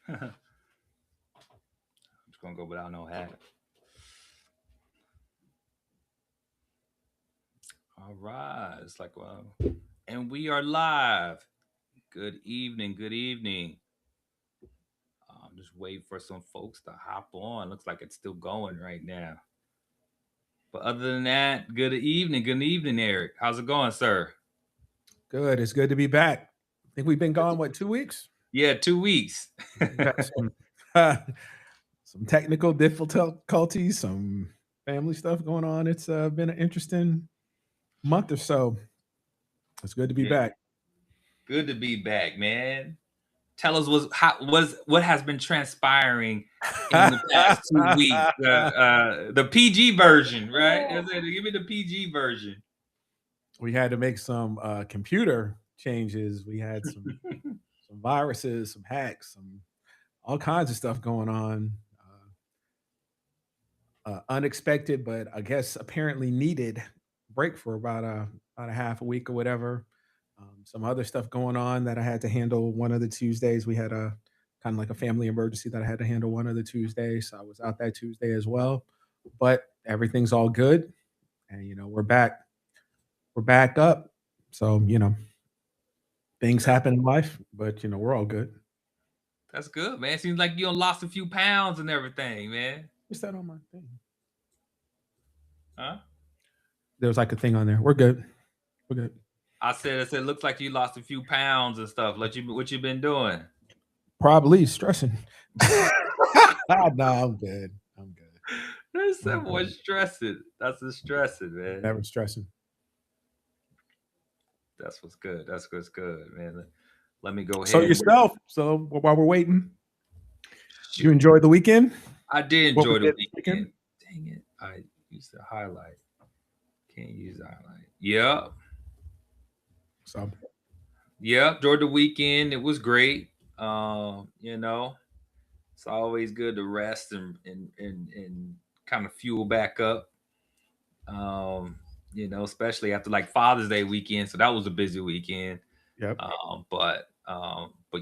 I'm just gonna go without no hat. All right. It's like, and we are live. Good evening. Good evening. I'm just waiting for some folks to hop on. Looks like it's still going right now. But other than that, good evening. Good evening, Eric. How's it going, sir? Good. It's good to be back. I think we've been Good gone, to- what, 2 weeks? Yeah, 2 weeks. We've had some technical difficulties, some family stuff going on. It's been an interesting month or so. It's good to be Yeah, back. good to be back, man. Tell us what has been transpiring in the past 2 weeks. The PG version, right? Give me the PG version. We had to make some computer changes. We had some viruses, some hacks, some all kinds of stuff going on. Unexpected, but I guess apparently needed break for about a half a week or whatever. Some other stuff going on that I had to handle one of the Tuesdays. We had a kind of like a family emergency that I had to handle one of the Tuesdays. So I was out that Tuesday as well. But everything's all good. And we're back. We're back up. So, things That's happen in life, but we're all good. that's good, man. Seems like you done lost a few pounds and everything, man. What's that on my thing? Huh? There was like a thing on there. We're good. We're good. I said, looks like you lost a few pounds and stuff. What you been doing? Probably stressing. No, I'm good. I'm good. There's I'm someone good. stressing. That's the stressing, man. Never stressing. That's what's good. That's what's good, man. Let me go So ahead and yourself. So while we're waiting, you shoot. enjoyed the weekend? I did What we enjoy the did this weekend? weekend. Dang it. I used to highlight. Can't use the highlight. Yep. So Yep. Enjoyed the weekend. It was great. You know, it's always good to rest and kind of fuel back up. Um, especially after like Father's Day weekend. So that was a busy weekend. yep. But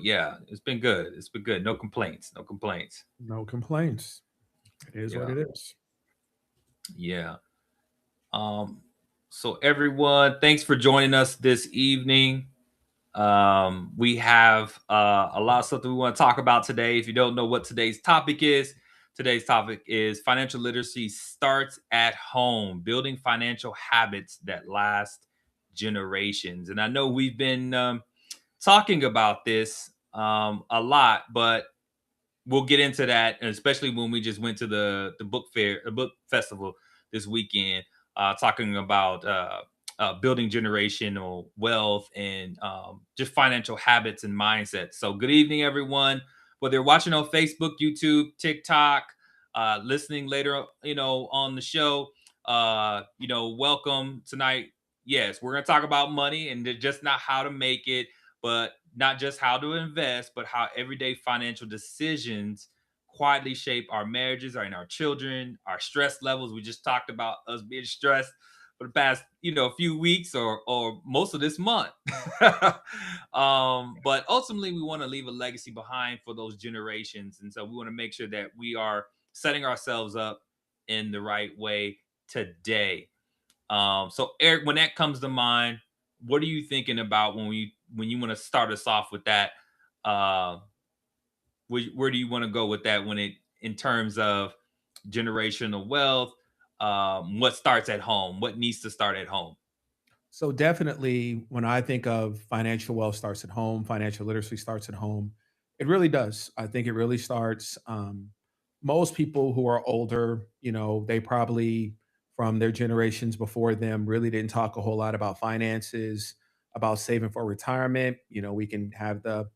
yeah, it's been good. It's been good. No complaints. No complaints. No complaints. It is what Yeah. it is. Yeah. Um, so everyone, thanks for joining us this evening. We have a lot of stuff that we want to talk about today. If you don't know what today's topic is financial literacy starts at home, building financial habits that last generations. And I know we've been talking about this a lot, but we'll get into that, and especially when we just went to the book fair, the book festival this weekend, talking about building generational wealth and just financial habits and mindsets. So, good evening, everyone. Whether you're watching on Facebook, YouTube, TikTok, listening later, on the show, welcome tonight. Yes, we're gonna talk about money and just not how to make it, but not just how to invest, but how everyday financial decisions quietly shape our marriages, our children, our stress levels. We just talked about us being stressed for the past, few weeks or most of this month. But ultimately, we want to leave a legacy behind for those generations, and so we want to make sure that we are setting ourselves up in the right way today. So Eric, when that comes to mind, what are you thinking about when you want to start us off with that? Uh, where do you want to go with that when it in terms of generational wealth? What starts at home? What needs to start at home? So definitely when I think of financial wealth starts at home, financial literacy starts at home. It really does. I think it really starts. Most people who are older, they probably from their generations before them really didn't talk a whole lot about finances, about saving for retirement. We can have the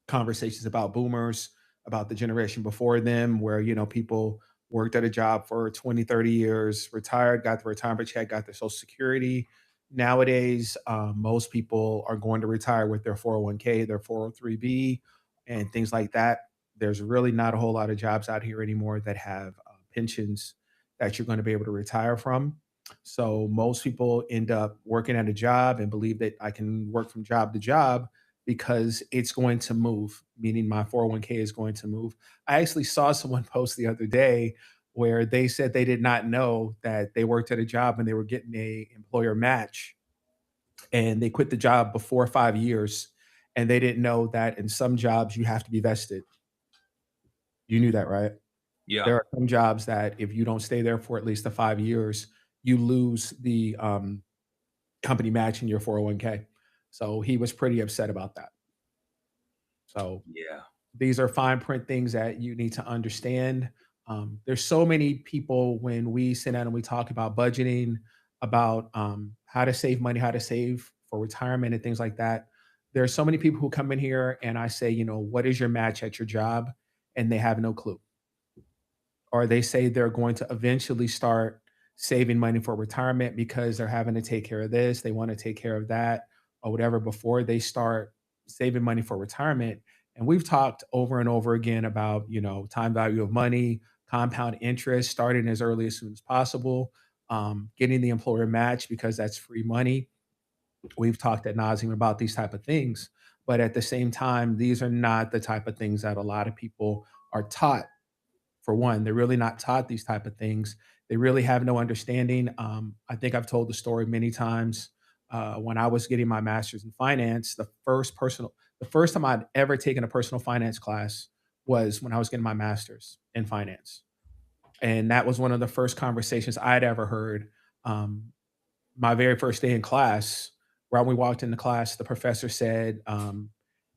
conversations about boomers, about the generation before them, where, people worked at a job for 20, 30 years, retired, got the retirement check, got their social security. Nowadays, most people are going to retire with their 401k, their 403b, and things like that. There's really not a whole lot of jobs out here anymore that have pensions that you're going to be able to retire from. So most people end up working at a job and believe that I can work from job to job because it's going to move, meaning my 401k is going to move. I actually saw someone post the other day where they said they did not know that they worked at a job and they were getting a employer match, and they quit the job before 5 years, and they didn't know that in some jobs you have to be vested. You knew that, right? Yeah. There are some jobs that if you don't stay there for at least the 5 years, you lose the company match in your 401k. So he was pretty upset about that. So Yeah. these are fine print things that you need to understand. There's so many people when we sit down and we talk about budgeting, about how to save money, how to save for retirement and things like that. There are so many people who come in here and I say, what is your match at your job? And they have no clue. Or they say they're going to eventually start saving money for retirement because they're having to take care of this, they want to take care of that, or whatever before they start saving money for retirement. And we've talked over and over again about, time value of money, compound interest, starting as early as soon as possible, getting the employer match because that's free money. We've talked at nauseum about these type of things, but at the same time, these are not the type of things that a lot of people are taught. For one, they're really not taught these type of things. They really have no understanding. I think I've told the story many times. When I was getting my master's in finance, the first time I'd ever taken a personal finance class was when I was getting my master's in finance, and that was one of the first conversations I'd ever heard. Um, my very first day in class, right when we walked into class, the professor said,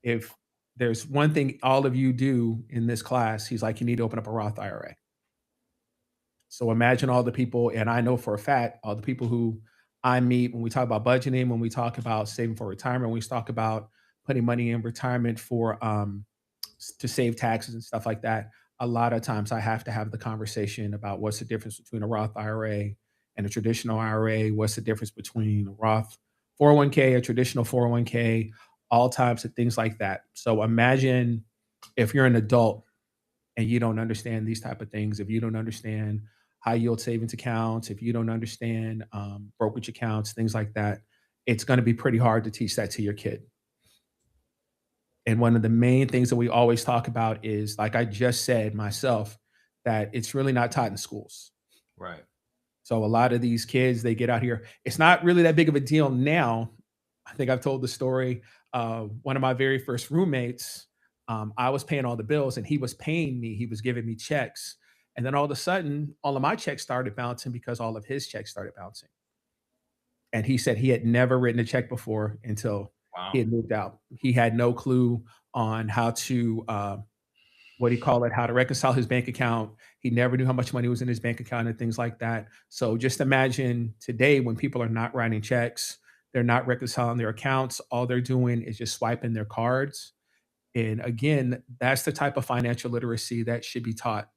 "If there's one thing all of you do in this class," he's like, "you need to open up a Roth IRA." So imagine all the people, and I know for a fact, all the people who I meet when we talk about budgeting, when we talk about saving for retirement, when we talk about putting money in retirement for to save taxes and stuff like that. A lot of times I have to have the conversation about what's the difference between a Roth IRA and a traditional IRA, what's the difference between a Roth 401k, a traditional 401k, all types of things like that. So imagine if you're an adult and you don't understand these type of things, if you don't understand high yield savings accounts, if you don't understand brokerage accounts, things like that, it's going to be pretty hard to teach that to your kid. And one of the main things that we always talk about is, like I just said myself, that it's really not taught in schools. Right. So a lot of these kids, they get out here. It's not really that big of a deal now. I think I've told the story. One of my very first roommates, I was paying all the bills and he was paying me. He was giving me checks. And then all of a sudden, all of my checks started bouncing because all of his checks started bouncing. And he said he had never written a check before until he Wow. had moved out. He had no clue on how to what do you call it, how to reconcile his bank account. He never knew how much money was in his bank account and things like that. So just imagine today when people are not writing checks, they're not reconciling their accounts. All they're doing is just swiping their cards. And again, that's the type of financial literacy that should be taught.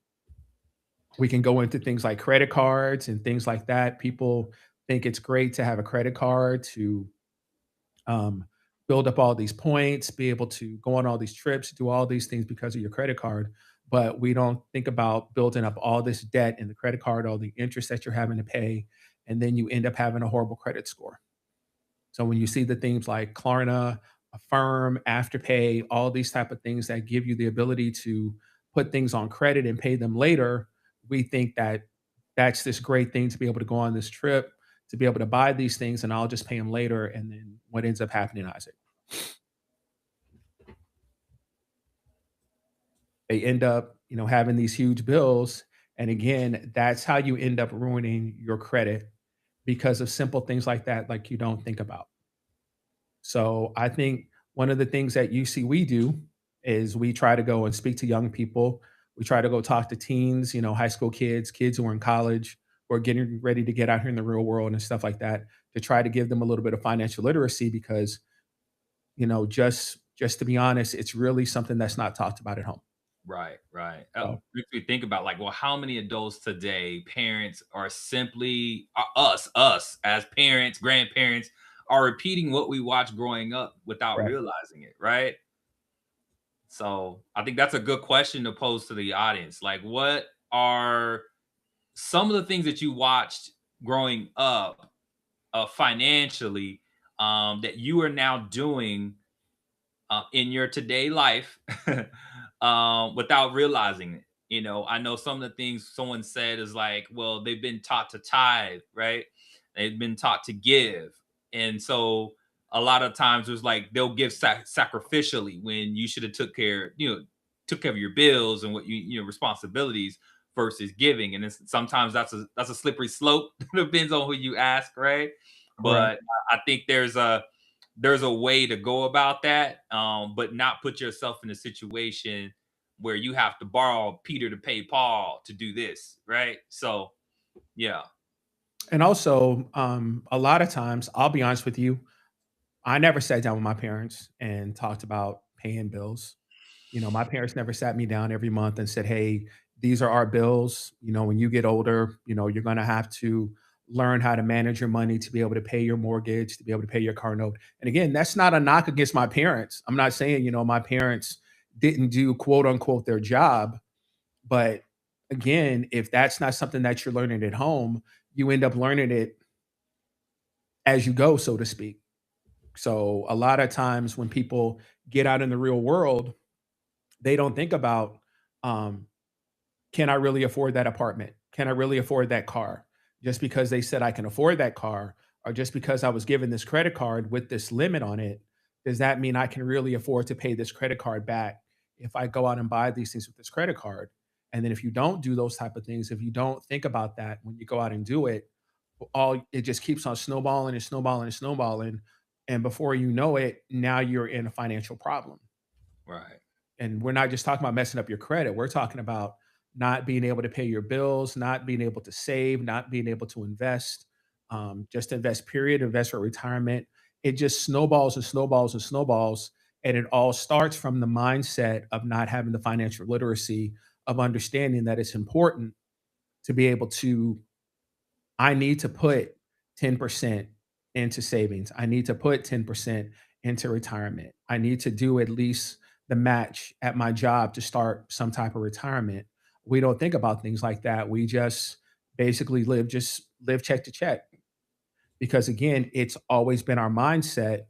We can go into things like credit cards and things like that. People think it's great to have a credit card to um, build up all these points, be able to go on all these trips, do all these things because of your credit card. But we don't think about building up all this debt in the credit card, all the interest that you're having to pay, and then you end up having a horrible credit score. So when you see the things like Klarna, Affirm, Afterpay, all these type of things that give you the ability to put things on credit and pay them later, we think that that's this great thing to be able to go on this trip, to be able to buy these things, and I'll just pay them later. And then what ends up happening, Isaac, they end up, having these huge bills. And again, that's how you end up ruining your credit because of simple things like that, like you don't think about. So I think one of the things that you see we do is we try to go and speak to young people. We try to go talk to teens, high school kids, kids who are in college, who are getting ready to get out here in the real world and stuff like that, to try to give them a little bit of financial literacy because, just to be honest, it's really something that's not talked about at home. Right, right. So Makes me think about like, well, how many adults today, parents are simply us as parents, grandparents, are repeating what we watched growing up without right. realizing it, right? So I think that's a good question to pose to the audience. Like, what are some of the things that you watched growing up financially that you are now doing in your today life without realizing it. You know, I know some of the things someone said is like, well, they've been taught to tithe, right? They've been taught to give. And so a lot of times it's like they'll give sacrificially when you should have took care of your bills and what responsibilities versus giving. And sometimes that's a slippery slope. Depends on who you ask, right? Correct. But I think there's a way to go about that, but not put yourself in a situation where you have to borrow Peter to pay Paul to do this, right? So, yeah, And also, a lot of times, I'll be honest with you, I never sat down with my parents and talked about paying bills. You know, my parents never sat me down every month and said, "Hey, these are our bills. You know, when you get older, you know, you're going to have to learn how to manage your money to be able to pay your mortgage, to be able to pay your car note." And again, that's not a knock against my parents. I'm not saying, you know, my parents didn't do quote unquote their job, but again, if that's not something that you're learning at home, you end up learning it as you go, so to speak. So a lot of times when people get out in the real world, they don't think about, um, can I really afford that apartment? Can I really afford that car? Just because they said I can afford that car, or just because I was given this credit card with this limit on it, does that mean I can really afford to pay this credit card back if I go out and buy these things with this credit card? And then if you don't do those type of things, if you don't think about that when you go out and do it, all it just keeps on snowballing and snowballing and snowballing. And before you know it, now you're in a financial problem. right, And we're not just talking about messing up your credit. We're talking about not being able to pay your bills, not being able to save, not being able to invest, just invest, period, invest for retirement. It just snowballs and snowballs and snowballs. And it all starts from the mindset of not having the financial literacy of understanding that it's important to be able to, I need to put 10% into savings. I need to put 10% into retirement. I need to do at least the match at my job to start some type of retirement. We don't think about things like that. We basically just live check to check because again, it's always been our mindset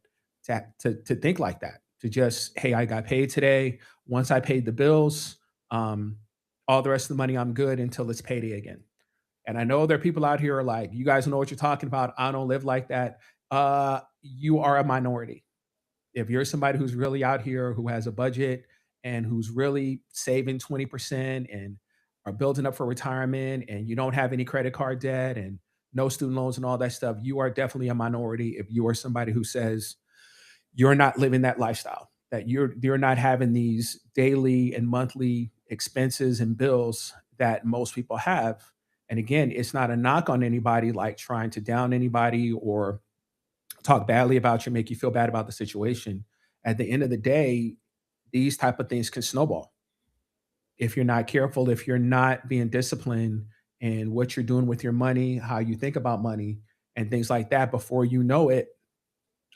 to think like that. To just, hey, I got paid today. Once I paid the bills, um, all the rest of the money, I'm good until it's payday again. And I know there are people out here are like, you guys know what you're talking about. I don't live like that. You are a minority. If you're somebody who's really out here who has a budget and who's really saving 20% and are building up for retirement and you don't have any credit card debt and no student loans and all that stuff, you are definitely a minority if you are somebody who says you're not living that lifestyle, that you're not having these daily and monthly expenses and bills that most people have. And again, it's not a knock on anybody like trying to down anybody or talk badly about you, make you feel bad about the situation. At the end of the day, these type of things can snowball. If you're not careful, if you're not being disciplined in what you're doing with your money, how you think about money and things like that, before you know it,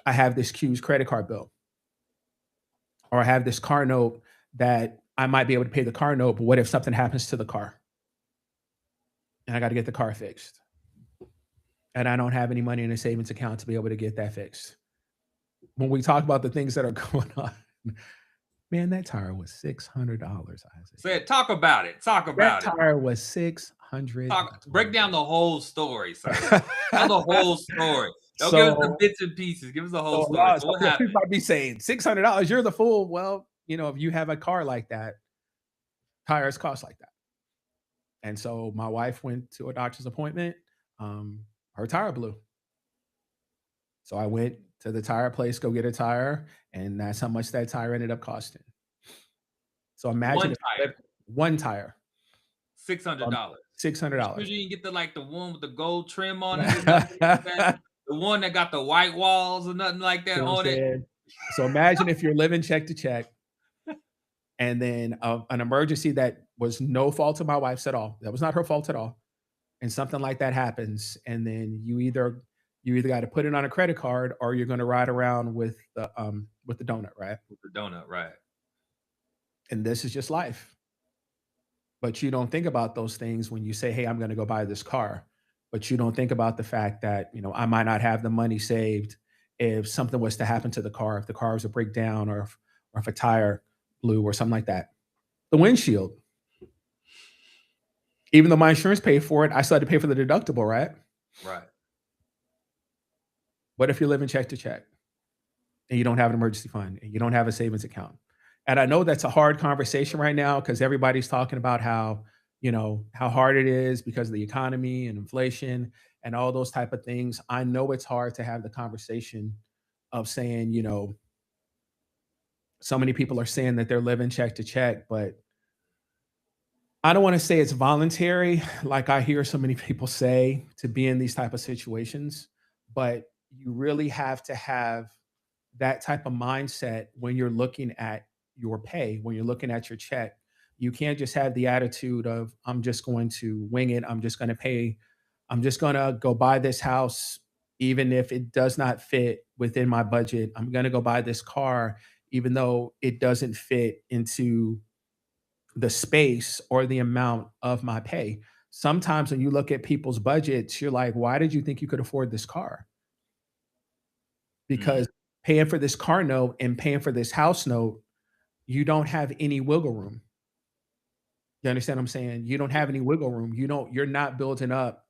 I have this Q's credit card bill or I have this car note that I might be able to pay the car note, but what if something happens to the car and I got to get the car fixed and I don't have any money in a savings account to be able to get that fixed? When we talk about the things that are going on, man, that tire was $600, Isaac. say it. Talk about it. Talk That about it. tire was $600. Break down the whole story, sir. Tell the whole story. Don't give us the So bits and pieces. Give us the whole so a story. lot So so what people happened? might be saying, $600, you're the fool. Well, you know, if you have a car like that, tires cost like that. And so my wife went to a doctor's appointment. Her tire blew. So I went to the tire place, go get a tire, and that's how much that tire ended up costing. So imagine One if you tire, lived one tire, six hundred um, dollars. You sure $600. you didn't get the one with the gold trim on it or nothing like that? The one that got the white walls or nothing like See that what I'm on it? saying? So imagine if you're living check to check, and then an emergency that was no fault of my wife's at all. That was not her fault at all. And something like that happens, and then you either got to put it on a credit card or you're going to ride around with the donut, right? With the donut, right? And this is just life. But you don't think about those things when you say, "Hey, I'm going to go buy this car." But you don't think about the fact that, I might not have the money saved if something was to happen to the car, if the car was to break down, or or if a tire blew or something like that. The windshield, even though my insurance paid for it, I still had to pay for the deductible, right? Right. What if you're living check to check and you don't have an emergency fund and you don't have a savings account? And I know that's a hard conversation right now because everybody's talking about how, how hard it is because of the economy and inflation and all those type of things. I know it's hard to have the conversation of saying, so many people are saying that they're living check to check, but I don't want to say it's voluntary, like I hear so many people say to be in these type of situations, but you really have to have that type of mindset when you're looking at your pay, when you're looking at your check. You can't just have the attitude of, I'm just going to wing it. I'm just going to pay. I'm just going to go buy this house, even if it does not fit within my budget. I'm going to go buy this car, even though it doesn't fit into the space or the amount of my pay. Sometimes when you look at people's budgets, you're like, why did you think you could afford this car? Mm, Because paying for this car note and paying for this house note, you don't have any wiggle room. You understand what I'm saying? You don't have any wiggle room. You're not building up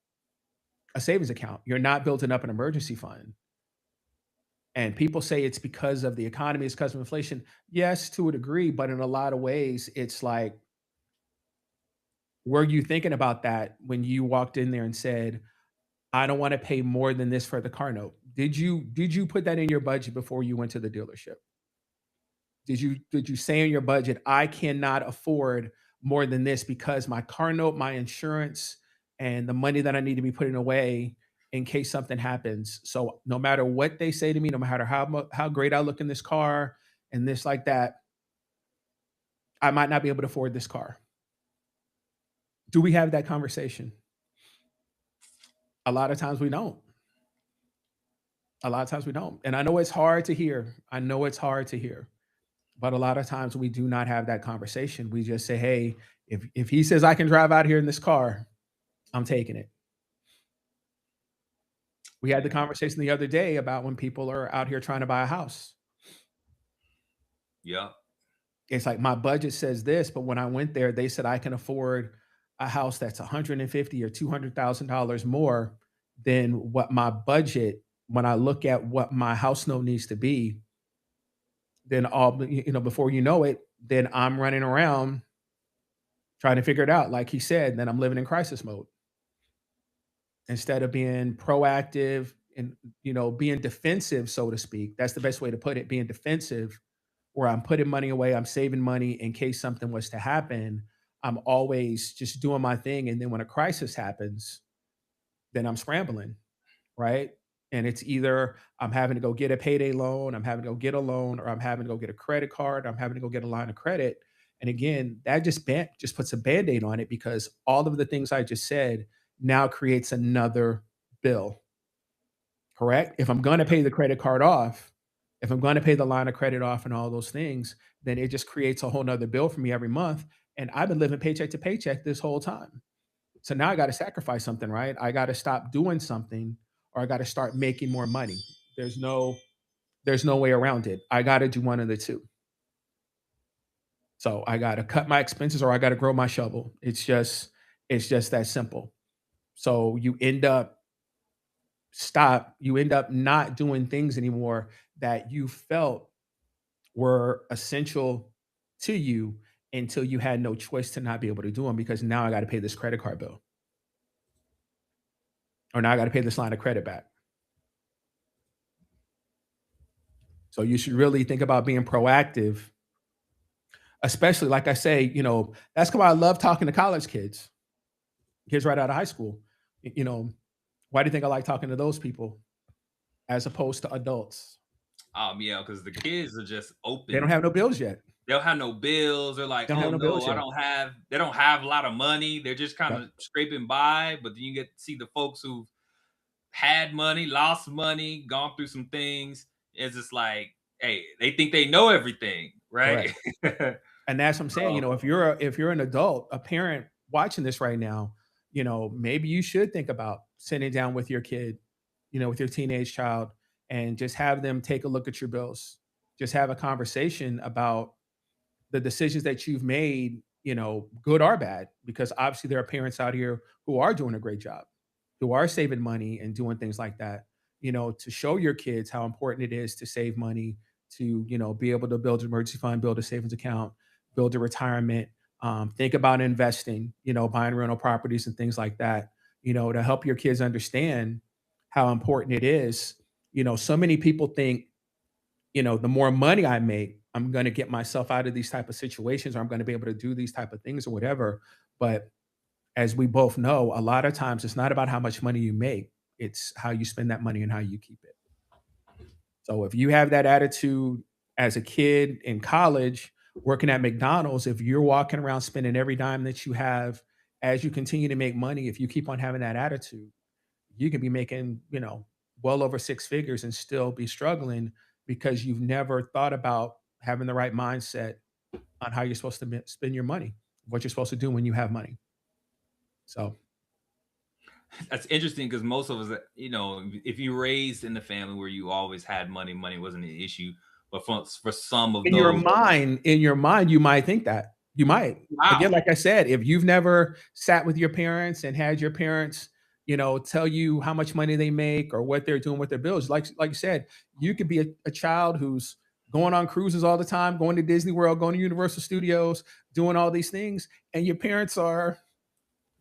a savings account. You're not building up an emergency fund. And people say it's because of the economy, it's because of inflation. Yes, to a degree, but in a lot of ways, it's like, were you thinking about that when you walked in there and said, I don't want to pay more than this for the car note? Did you put that in your budget before you went to the dealership? Did you say in your budget, I cannot afford more than this because my car note, my insurance, and the money that I need to be putting away in case something happens. So no matter what they say to me, no matter how great I look in this car and this like that, I might not be able to afford this car. Do we have that conversation? A lot of times we don't. A lot of times we don't. And I know it's hard to hear. I know it's hard to hear. But a lot of times we do not have that conversation. We just say, "Hey, if he says I can drive out here in this car, I'm taking it." We had the yeah. conversation the other day about when people are out here trying to buy a house. Yeah. It's like my budget says this, but when I went there, they said I can afford a house that's 150 or $200,000 more than what my budget. When I look at what my house note needs to be, then before you know it, then I'm running around trying to figure it out. Like he said, then I'm living in crisis mode instead of being proactive and being defensive, so to speak. That's the best way to put it. Being defensive, where I'm putting money away, I'm saving money in case something was to happen. I'm always just doing my thing, and then when a crisis happens, then I'm scrambling, right? And it's either I'm having to go get a payday loan, I'm having to go get a loan, or I'm having to go get a credit card, I'm having to go get a line of credit. And again, that just puts a band-aid on it because all of the things I just said now creates another bill, correct? If I'm going to pay the credit card off, if I'm going to pay the line of credit off and all those things, then it just creates a whole nother bill for me every month. And I've been living paycheck to paycheck this whole time. So now I got to sacrifice something, right? I got to stop doing something or I got to start making more money. There's no there's no way around it. I got to do one of the two. So I got to cut my expenses or I got to grow my shovel. It's just that simple. So you end up not doing things anymore that you felt were essential to you until you had no choice to not be able to do them because now I got to pay this credit card bill or now I got to pay this line of credit back. So you should really think about being proactive, especially like I say, that's why I love talking to college kids right out of high school. You know, why do you think I like talking to those people as opposed to adults? Yeah, because the kids are just They don't open. have no bills yet. They don't have no bills. They're like, They don't oh have no no, bills I yet. don't have. They don't have a lot of money. They're just kind Yep. of scraping by. But then you get to see the folks who've had money, lost money, gone through some things. It's just like, hey, they think they know everything, right? Correct. And that's what I'm saying. um, If you're an adult, a parent watching this right now, maybe you should think about sitting down with your kid, with your teenage child, and just have them take a look at your bills. just have a conversation about the decisions that you've made, good or bad, because obviously there are parents out here who are doing a great job, who are saving money and doing things like that, to show your kids how important it is to save money, to, be able to build an emergency fund, build a savings account, build a retirement, think about investing, buying rental properties and things like that, to help your kids understand how important it is. So many people think, the more money I make, I'm going to get myself out of these type of situations, or I'm going to be able to do these type of things or whatever. But as we both know, a lot of times it's not about how much money you make. It's how you spend that money and how you keep it. So if you have that attitude as a kid in college, working at McDonald's, if you're walking around spending every dime that you have as you continue to make money, if you keep on having that attitude, you can be making, well over six figures and still be struggling because you've never thought about having the right mindset on how you're supposed to spend your money, what you're supposed to do when you have money. So, That's interesting because most of us, if you raised in the family where you always had money, money wasn't an issue. But for some of those, in your mind, you might think that. You might. wow, Again, like I said, if you've never sat with your parents and had your parents, tell you how much money they make or what they're doing with their bills, like you said, you could be a child who's going on cruises all the time, going to Disney World, going to Universal Studios, doing all these things, and your parents are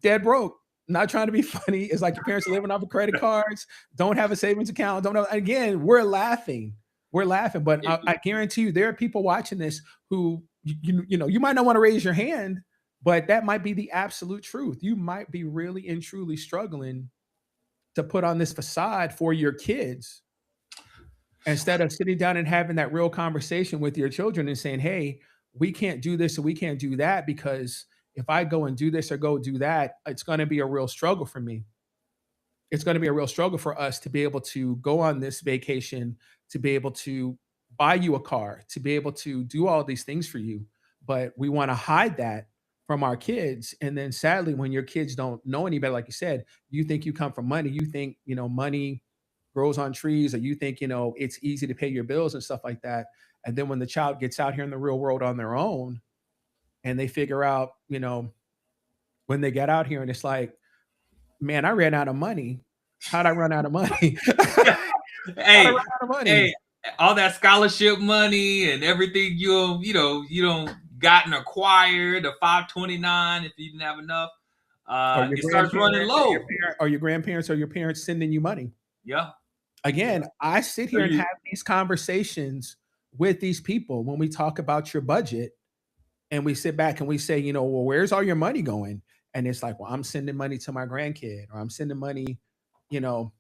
dead broke. Not trying to be funny. It's like your parents are living off of credit cards, don't have a savings account, don't know. Again, we're laughing. We're laughing, but I guarantee you there are people watching this who you might not want to raise your hand, but that might be the absolute truth. You might be really and truly struggling to put on this facade for your kids instead of sitting down and having that real conversation with your children and saying, "Hey, we can't do this and we can't do that because if I go and do this or go do that, it's going to be a real struggle for me. It's going to be a real struggle for us to be able to go on this vacation, to be able to buy you a car, to be able to do all these things for you. But we want to hide that from our kids. And then sadly, when your kids don't know any better, like you said, you think you come from money, you think, money grows on trees, or you think, it's easy to pay your bills and stuff like that. And then when the child gets out here in the real world on their own and they figure out, when they get out here and it's like, man, I ran out of money. How'd I run out of money? How'd I hey, run out of money? hey, all that scholarship money and everything you don't gotten acquired, the 529 if you didn't have enough, Or your it starts running grandparents or your low. parent or your grandparents or your parents sending you money. Yeah, yeah. Again, I sit So here and have these conversations with these people when we talk about your budget and we sit back and we say, well, where's all your money going? And it's like, well, I'm sending money to my grandkid, or I'm sending money, you know,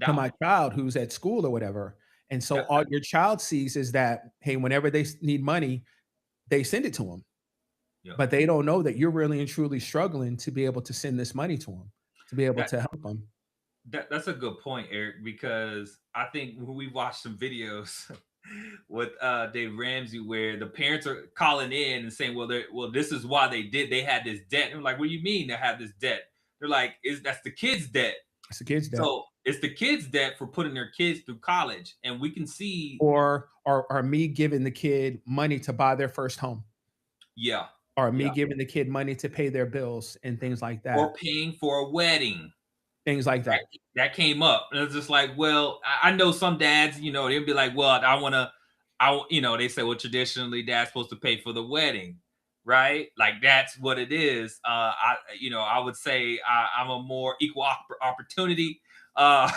to Now, my child who's at school or whatever. And so that, all your child sees is that, hey, whenever they need money, they send it to them. yeah, But they don't know that you're really and truly struggling to be able to send this money to them, to be able that to help them. that's a good point, Eric, because I think when we watched some videos with Dave Ramsey where the parents are calling in and saying, well, this is why they had this debt. And I'm like, what do you mean they have this debt? They're like, is that's the kids' debt. It's the kids' debt. So it's the kids' debt for putting their kids through college. And we can see, Or me giving the kid money to buy their first home, yeah, or me yeah. giving the kid money to pay their bills and things like Or that. paying for a wedding. Things like That, that. that came up. And it's just like, well, I know some dads, they'll be like, well, I want to, they say, well, traditionally dad's supposed to pay for the wedding, right? Like that's what it is. I would say I'm a more equal opportunity. Uh,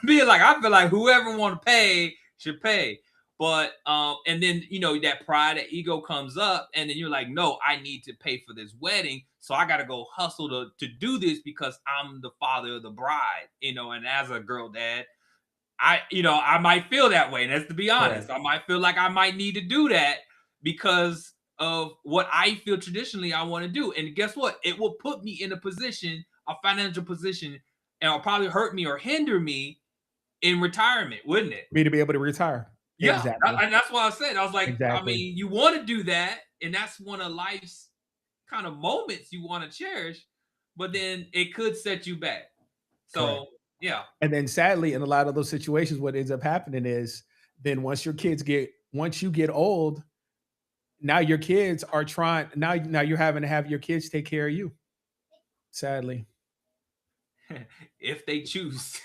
being like, I feel like whoever want to pay should pay. But and then that pride, that ego comes up, and then you're like, no, I need to pay for this wedding, so I got to go hustle to do this because I'm the father of the bride, and as a girl dad, I might feel that way. And that's to be honest. Correct. I might feel like I might need to do that because of what I feel traditionally I want to do. And guess what? It will put me in a financial position, and it'll probably hurt me or hinder me in retirement, wouldn't it? Me to be able to retire. Yeah. Exactly. And that's why I said, I was like, I Exactly. mean, you want to do that, and that's one of life's kind of moments you want to cherish, but then it could set you back. Correct. So yeah. And then sadly, in a lot of those situations, what ends up happening is then once you get old, now your kids are trying now you're having to have your kids take care of you, sadly. if they choose,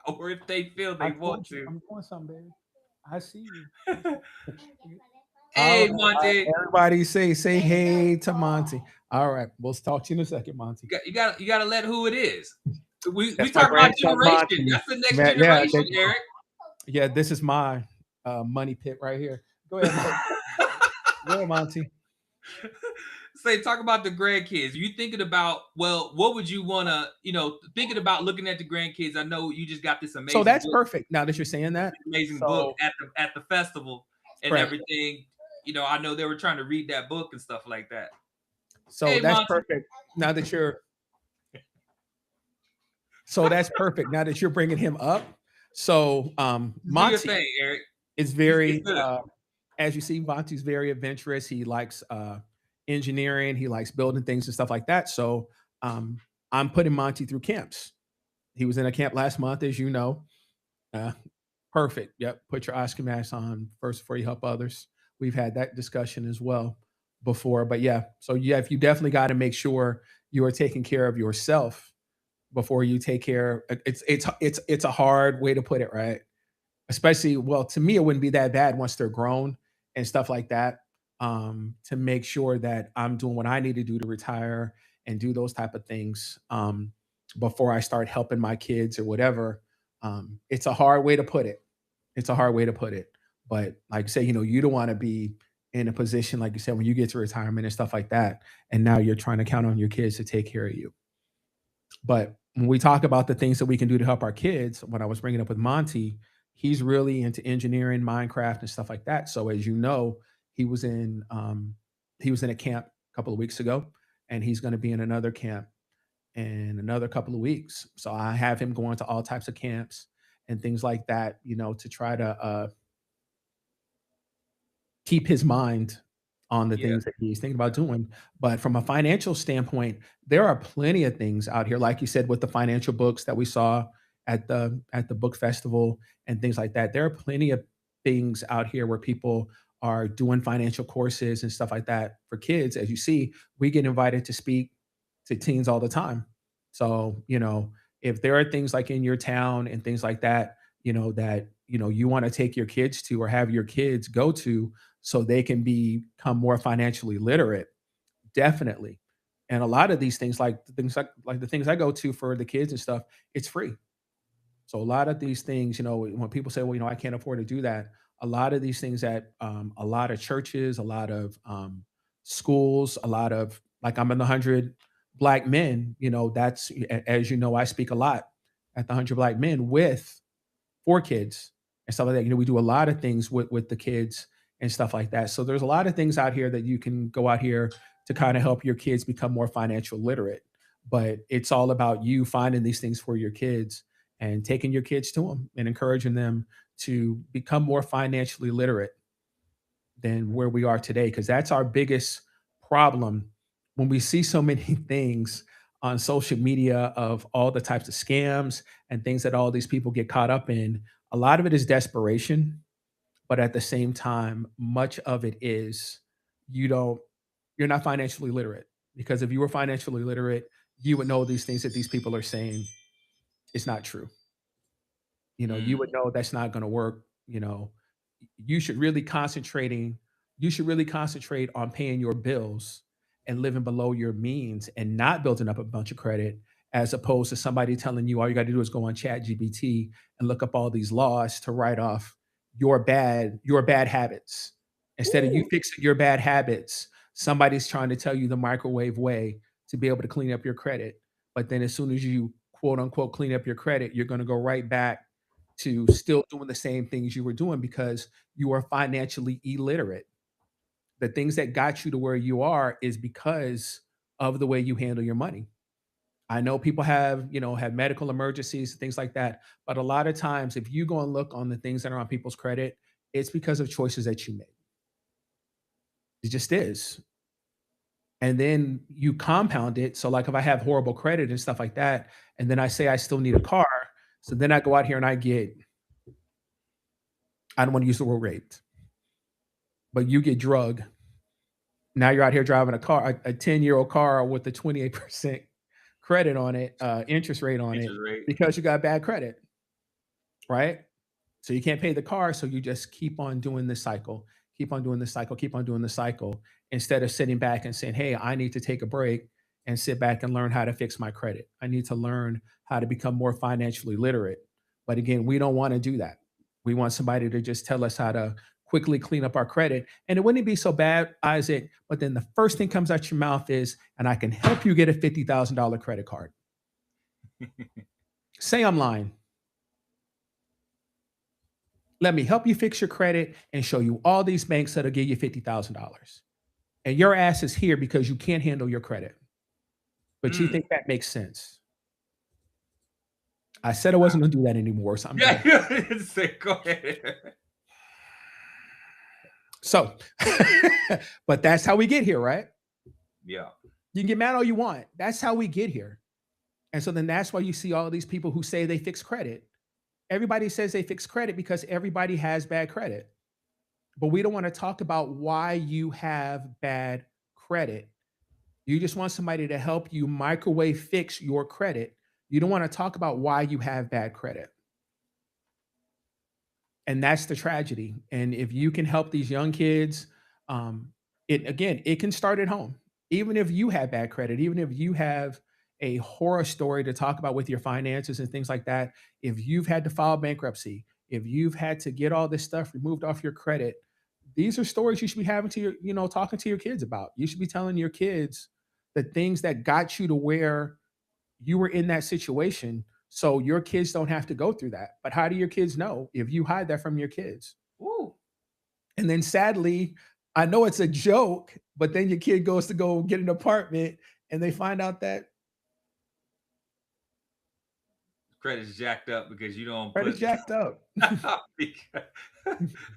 or if they feel I they want told you to. I'm doing something, baby. I see you. All Hey, right, Monte, everybody say hey to Monty. All right, we'll talk to you in a second, Monty. you got to let who it is. We That's my talk about grandson, generation. Monty. That's the next Man, yeah, generation, Eric. yeah. This is my money pit right here. Go ahead, Monty. Go ahead, Monty. Say, talk about the grandkids. You thinking about, well, what would you want to, thinking about looking at the grandkids? I know you just got this So that's perfect. Now that you're saying that, amazing book so at the festival and right. everything. I know they were trying to read that book and stuff like that. So Hey, that's Monty, perfect. Now that you're so that's perfect. Now that you're bringing him up, so do your Monty thing, Eric. is It's very good. as you see, Monty's very adventurous. He likes engineering. He likes building things and stuff like that. So um, I'm putting Monty through camps. He was in a camp last month, as you know. Uh, Perfect. Yep. Put your Oscar mask on first before you help others. We've had that discussion as well before. But yeah, so yeah, if you definitely got to make sure you are taking care of yourself before you take care. It's a hard way to put it, right? Especially, well, to me, it wouldn't be that bad once they're grown and stuff like that. To make sure that I'm doing what I need to do to retire and do those type of things before I start helping my kids or whatever. It's a hard way to put it. It's a hard way to put it. But like I say, you don't want to be in a position, like you said, when you get to retirement and stuff like that, and now you're trying to count on your kids to take care of you. But when we talk about the things that we can do to help our kids, when I was bringing up with Monty, he's really into engineering, Minecraft, and stuff like that. So as you know, he was in um, he was in a camp a couple of weeks ago, and he's going to be in another camp in another couple of weeks. So I have him going to all types of camps and things like that, to try to keep his mind on the Yeah, things that he's thinking about doing. But from a financial standpoint, there are plenty of things out here, like you said, with the financial books that we saw at the book festival and things like that. There are plenty of things out here where people are doing financial courses and stuff like that for kids. As you see, we get invited to speak to teens all the time. So, if there are things like in your town and things like that, that you want to take your kids to or have your kids go to so they can become more financially literate, definitely. And a lot of these things, like the things I go to for the kids and stuff, it's free. So a lot of these things, when people say, well, I can't afford to do that, a lot of these things that a lot of churches, a lot of schools, a lot of like I'm in the 100 Black Men, that's as you know, I speak a lot at the 100 Black Men with for kids and stuff like that. We do a lot of things with the kids and stuff like that. So there's a lot of things out here that you can go out here to kind of help your kids become more financial literate. But it's all about you finding these things for your kids and taking your kids to them and encouraging them to become more financially literate than where we are today. Because that's our biggest problem when we see so many things on social media of all the types of scams and things that all these people get caught up in. A lot of it is desperation, but at the same time, much of it is you don't you're not financially literate. Because if you were financially literate, you would know these things that these people are saying is not true. You mm, would know that's not gonna work. You should really concentrating you should really concentrate on paying your bills and living below your means and not building up a bunch of credit as opposed to somebody telling you all you gotta do is go on ChatGPT and look up all these laws to write off your bad habits. Instead of you fixing your bad habits, somebody's trying to tell you the microwave way to be able to clean up your credit. But then as soon as you quote unquote clean up your credit, you're gonna go right back to still doing the same things you were doing because you are financially illiterate. The things that got you to where you are is because of the way you handle your money. I know people have medical emergencies, things like that, but a lot of times if you go and look on the things that are on people's credit, it's because of choices that you made. It just is. And then you compound it. So like if I have horrible credit and stuff like that, and then I say I still need a car, so then I go out here and I get I don't want to use the word raped, but you get drugged. Now you're out here driving a car, a 10-year-old car with a 28% credit on it, interest rate on it, Interest rate. because you got bad credit, right? So you can't pay the car, so you just keep on doing this cycle, keep on doing this cycle, keep on doing the cycle, instead of sitting back and saying, "Hey, I need to take a break and sit back and learn how to fix my credit. I need to learn how to become more financially literate." But again, we don't want to do that. We want somebody to just tell us how to quickly clean up our credit. And it wouldn't be so bad, Isaac, but then the first thing comes out your mouth is, "And I can help you get a $50,000 credit card." Say I'm lying. Let me help you fix your credit and show you all these banks that'll give you $50,000. And your ass is here because you can't handle your credit. But you think that makes sense. I said I wasn't going to do that anymore. So I'm Yeah, go ahead. So, but that's how we get here, right? Yeah. You can get mad all you want. That's how we get here. And so then that's why you see all these people who say they fix credit. Everybody says they fix credit because everybody has bad credit. But we don't want to talk about why you have bad credit. You just want somebody to help you microwave fix your credit. You don't want to talk about why you have bad credit. And that's the tragedy. And if you can help these young kids, it can start at home. Even if you have bad credit, even if you have a horror story to talk about with your finances and things like that, if you've had to file bankruptcy, if you've had to get all this stuff removed off your credit, these are stories you should be having to talking to your kids about. You should be telling your kids the things that got you to where you were in that situation, so your kids don't have to go through that. But how do your kids know if you hide that from your kids? Ooh. And then sadly, I know it's a joke, but then your kid goes to go get an apartment and they find out that credit's jacked up because you don't credit's put jacked up.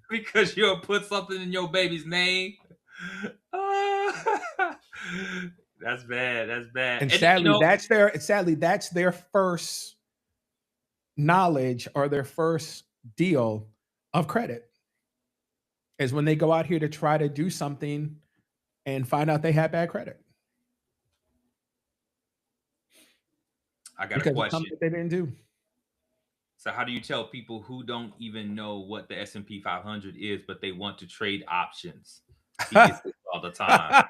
because you don't put something in your baby's name. That's bad. That's bad. And sadly, that's their first knowledge or their first deal of credit, is when they go out here to try to do something and find out they have bad credit. I got a question. That they didn't do. So how do you tell people who don't even know what the S&P 500 is, but they want to trade options? He gets this all the time.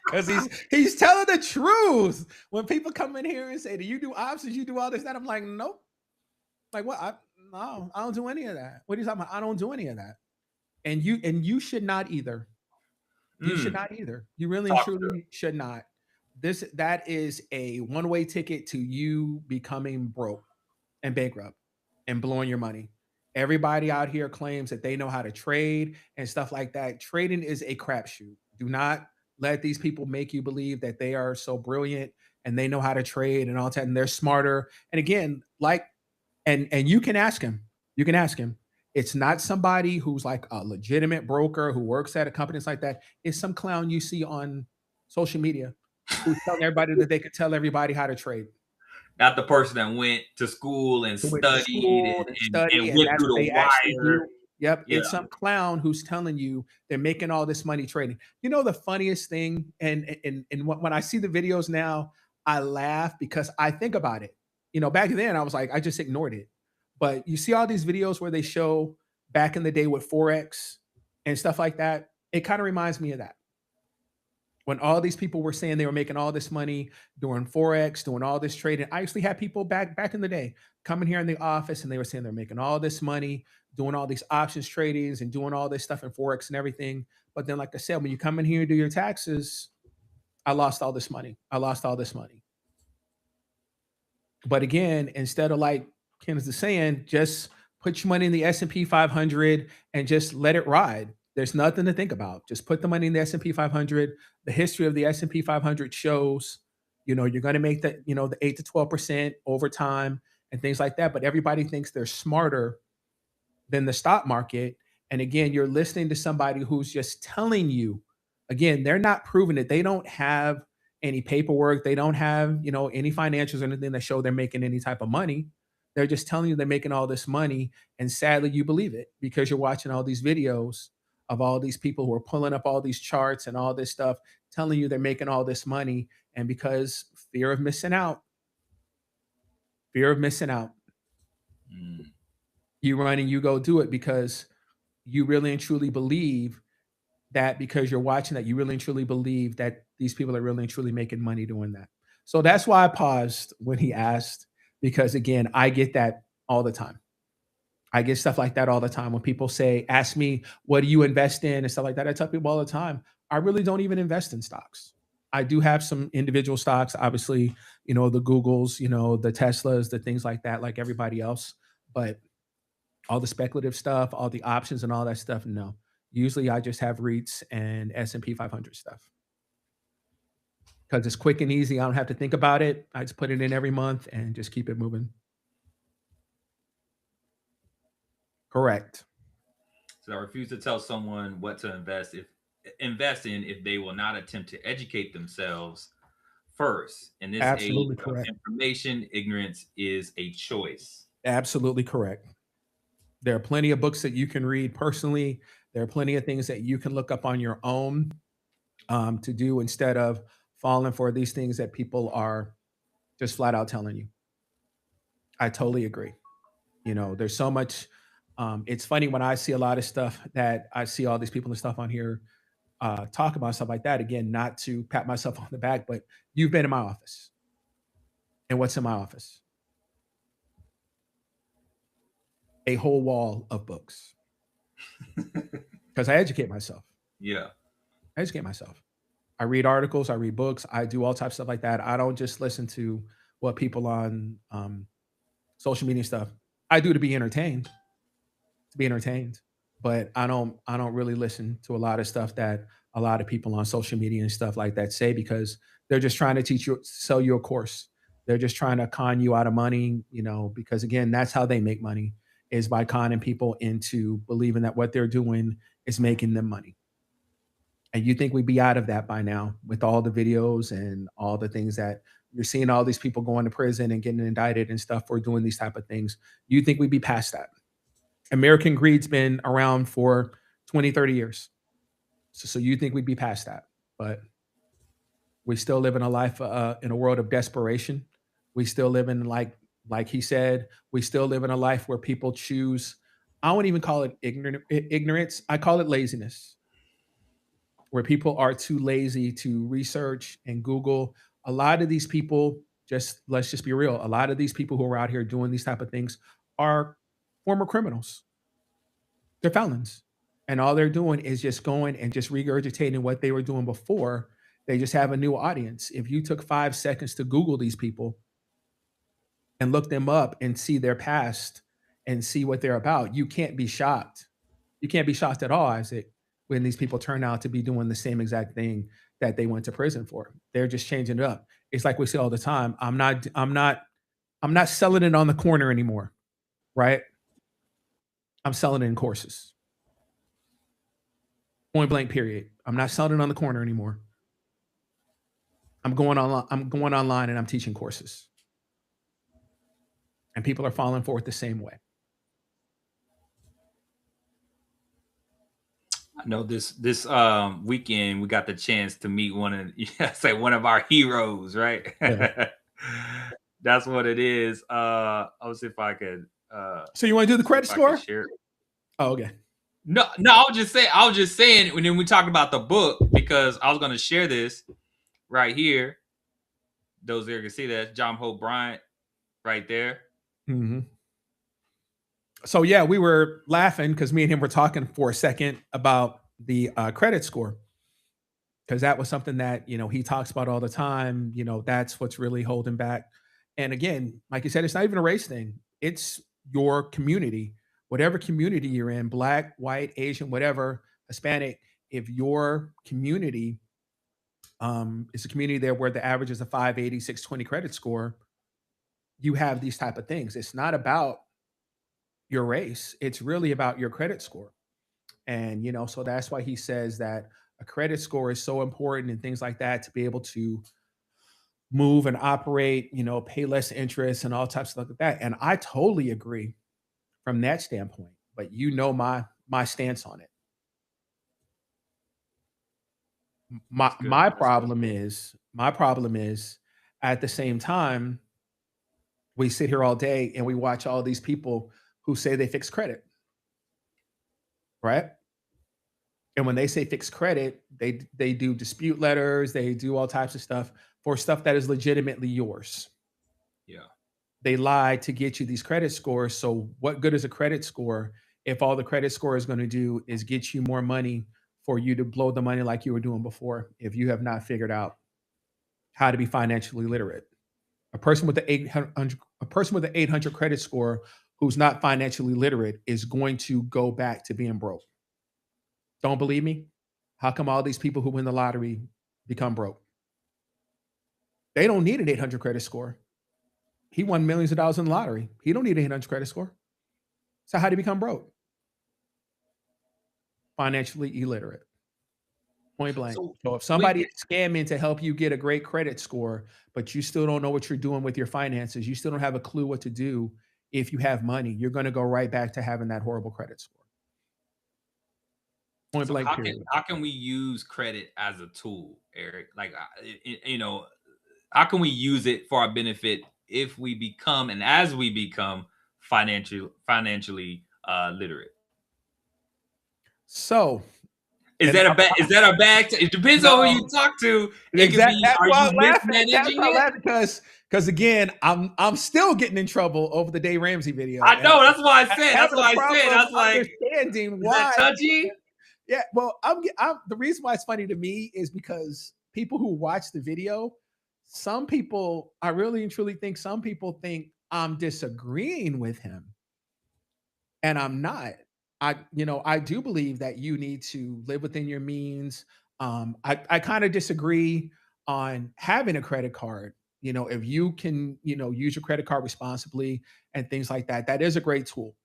Because he's telling the truth. When people come in here and say, "Do you do options? You do all this, that?" I'm like, nope. Like, what? No, I don't do any of that. What are you talking about? I don't do any of that. And you should not either. You should not either. You really and truly should not. That is a one-way ticket to you becoming broke and bankrupt and blowing your money. Everybody out here claims that they know how to trade and stuff like that. Trading is a crapshoot. Do not let these people make you believe that they are so brilliant and they know how to trade and all that, and they're smarter. And again, and you can ask him. You can ask him. It's not somebody who's like a legitimate broker who works at a company like that. It's some clown you see on social media who's telling everybody that they could tell everybody how to trade. Not the person that went to school and studied and went through the wire. Yep. Yeah. It's some clown who's telling you they're making all this money trading. You know, the funniest thing, and when I see the videos now, I laugh because I think about it. You know, back then I was like, I just ignored it. But you see all these videos where they show back in the day with Forex and stuff like that. It kind of reminds me of that. When all these people were saying they were making all this money doing Forex, doing all this trading. I actually had people back in the day coming here in the office and they were saying they're making all this money, doing all these options tradings and doing all this stuff in Forex and everything. But then, like I said, when you come in here and do your taxes, I lost all this money. I lost all this money. But again, instead of like Kenneth is saying, just put your money in the S&P 500 and just let it ride. There's nothing to think about. Just put the money in the S&P 500. The history of the S&P 500 shows, you're going to make the 8 to 12% over time and things like that. But everybody thinks they're smarter than the stock market. And again, you're listening to somebody who's just telling you, again, they're not proving it. They don't have any paperwork. They don't have, any financials or anything that show they're making any type of money. They're just telling you they're making all this money. And sadly, you believe it because you're watching all these videos of all these people who are pulling up all these charts and all this stuff, telling you they're making all this money. And because fear of missing out, fear of missing out, Mm. you run and you go do it because you really and truly believe that because you're watching that, you really and truly believe that these people are really and truly making money doing that. So that's why I paused when he asked, because again, I get that all the time. I get stuff like that all the time when people say, ask me, what do you invest in and stuff like that. I tell people all the time, I really don't even invest in stocks. I do have some individual stocks, obviously, the Googles, the Teslas, the things like that, like everybody else. But all the speculative stuff, all the options and all that stuff, no. Usually I just have REITs and S&P 500 stuff because it's quick and easy. I don't have to think about it. I just put it in every month and just keep it moving. Correct. So I refuse to tell someone what to invest in if they will not attempt to educate themselves first. In this age Absolutely of correct. information, ignorance is a choice. Absolutely correct. There are plenty of books that you can read personally. There are plenty of things that you can look up on your own to do instead of falling for these things that people are just flat out telling you. I totally agree. There's so much. It's funny when I see a lot of stuff that I see all these people and stuff on here talk about stuff like that. Again, not to pat myself on the back, but you've been in my office. And what's in my office? A whole wall of books because I educate myself. Yeah. I educate myself. I read articles, I read books, I do all types of stuff like that. I don't just listen to what people on social media stuff. I do to be entertained, but I don't really listen to a lot of stuff that a lot of people on social media and stuff like that say because they're just trying to sell you a course. They're just trying to con you out of money, because again, that's how they make money is by conning people into believing that what they're doing is making them money. And you think we'd be out of that by now with all the videos and all the things that you're seeing all these people going to prison and getting indicted and stuff for doing these type of things. You think we'd be past that? American greed's been around for 20, 30 years. So you think we'd be past that? But we still live in a life in a world of desperation. We still live in like he said, we still live in a life where people choose. I won't even call it ignorance. I call it laziness, where people are too lazy to research and Google. A lot of these people, just let's just be real. A lot of these people who are out here doing these type of things are former criminals. They're felons. And all they're doing is just going and just regurgitating what they were doing before. They just have a new audience. If you took 5 seconds to Google these people and look them up and see their past and see what they're about, you can't be shocked. You can't be shocked at all, Isaac, when these people turn out to be doing the same exact thing that they went to prison for. They're just changing it up. It's like we say all the time. I'm not selling it on the corner anymore, right? I'm selling it in courses. Point blank period. I'm not selling it on the corner anymore. I'm going online and I'm teaching courses. And people are falling for it the same way. I know this weekend we got the chance to meet one of say one of our heroes, right? Yeah. That's what it is. I'll see if I could So you want to do the credit score? share. Oh, okay. No, I was just saying when we talk about the book because I was gonna share this right here. Those there can see that John Hope Bryant right there. Mm-hmm. So yeah, we were laughing because me and him were talking for a second about the credit score because that was something that he talks about all the time. That's what's really holding back. And again, like you said, it's not even a race thing. It's your community, whatever community you're in, black, white, Asian, whatever, Hispanic. If your community is a community there where the average is a 580, 620 credit score, you have these type of things. It's not about your race. It's really about your credit score. And, so that's why he says that a credit score is so important and things like that to be able to move and operate, pay less interest and all types of stuff like that. And I totally agree from that standpoint. But my stance on it. My That's good. my That's good. problem is my problem is at the same time, we sit here all day and we watch all these people who say they fix credit, right? And when they say fixed credit, they do dispute letters, they do all types of stuff for stuff that is legitimately yours. Yeah. They lie to get you these credit scores. So what good is a credit score if all the credit score is going to do is get you more money for you to blow the money like you were doing before if you have not figured out how to be financially literate? A person with an 800 credit score who's not financially literate is going to go back to being broke. Don't believe me? How come all these people who win the lottery become broke? They don't need an 800 credit score. He won millions of dollars in the lottery. He don't need an 800 credit score. So how did he become broke? Financially illiterate. Point blank. So So if with somebody is scamming to help you get a great credit score, but you still don't know what you're doing with your finances, you still don't have a clue what to do if you have money, you're going to go right back to having that horrible credit score. Point So blank, period. how can we use credit as a tool, Eric? Like, how can we use it for our benefit if we become and as we become financially literate? So, Is and that a bad? Is that a bad? It depends on who you no, talk to. It could exactly. be. That's Are why you I'm laughing. That's mismanaging why I'm it? laughing because again, I'm still getting in trouble over the Dave Ramsey video, I and know. That's why I I'm said. That's having a why I said. problem I was like, understanding is that why. touchy? Yeah, well, I'm the reason why it's funny to me is because people who watch the video, some people, I really and truly think some people think I'm disagreeing with him, and I'm not. I do believe that you need to live within your means. I kind of disagree on having a credit card. If you can, use your credit card responsibly and things like that, that is a great tool.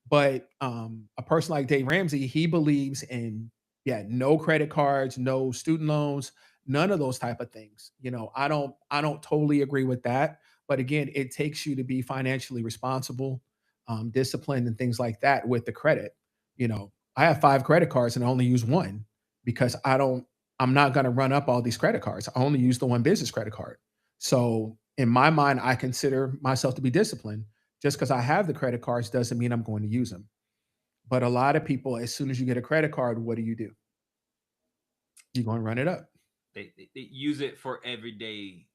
But a person like Dave Ramsey, he believes in, yeah, no credit cards, no student loans, none of those type of things. I don't totally agree with that. But again, it takes you to be financially responsible, disciplined, and things like that with the credit. I have 5 credit cards and I only use one because I'm not going to run up all these credit cards. I only use the one business credit card. So in my mind, I consider myself to be disciplined. Just because I have the credit cards doesn't mean I'm going to use them. But a lot of people, as soon as you get a credit card, what do? You're going to run it up. They use it for everyday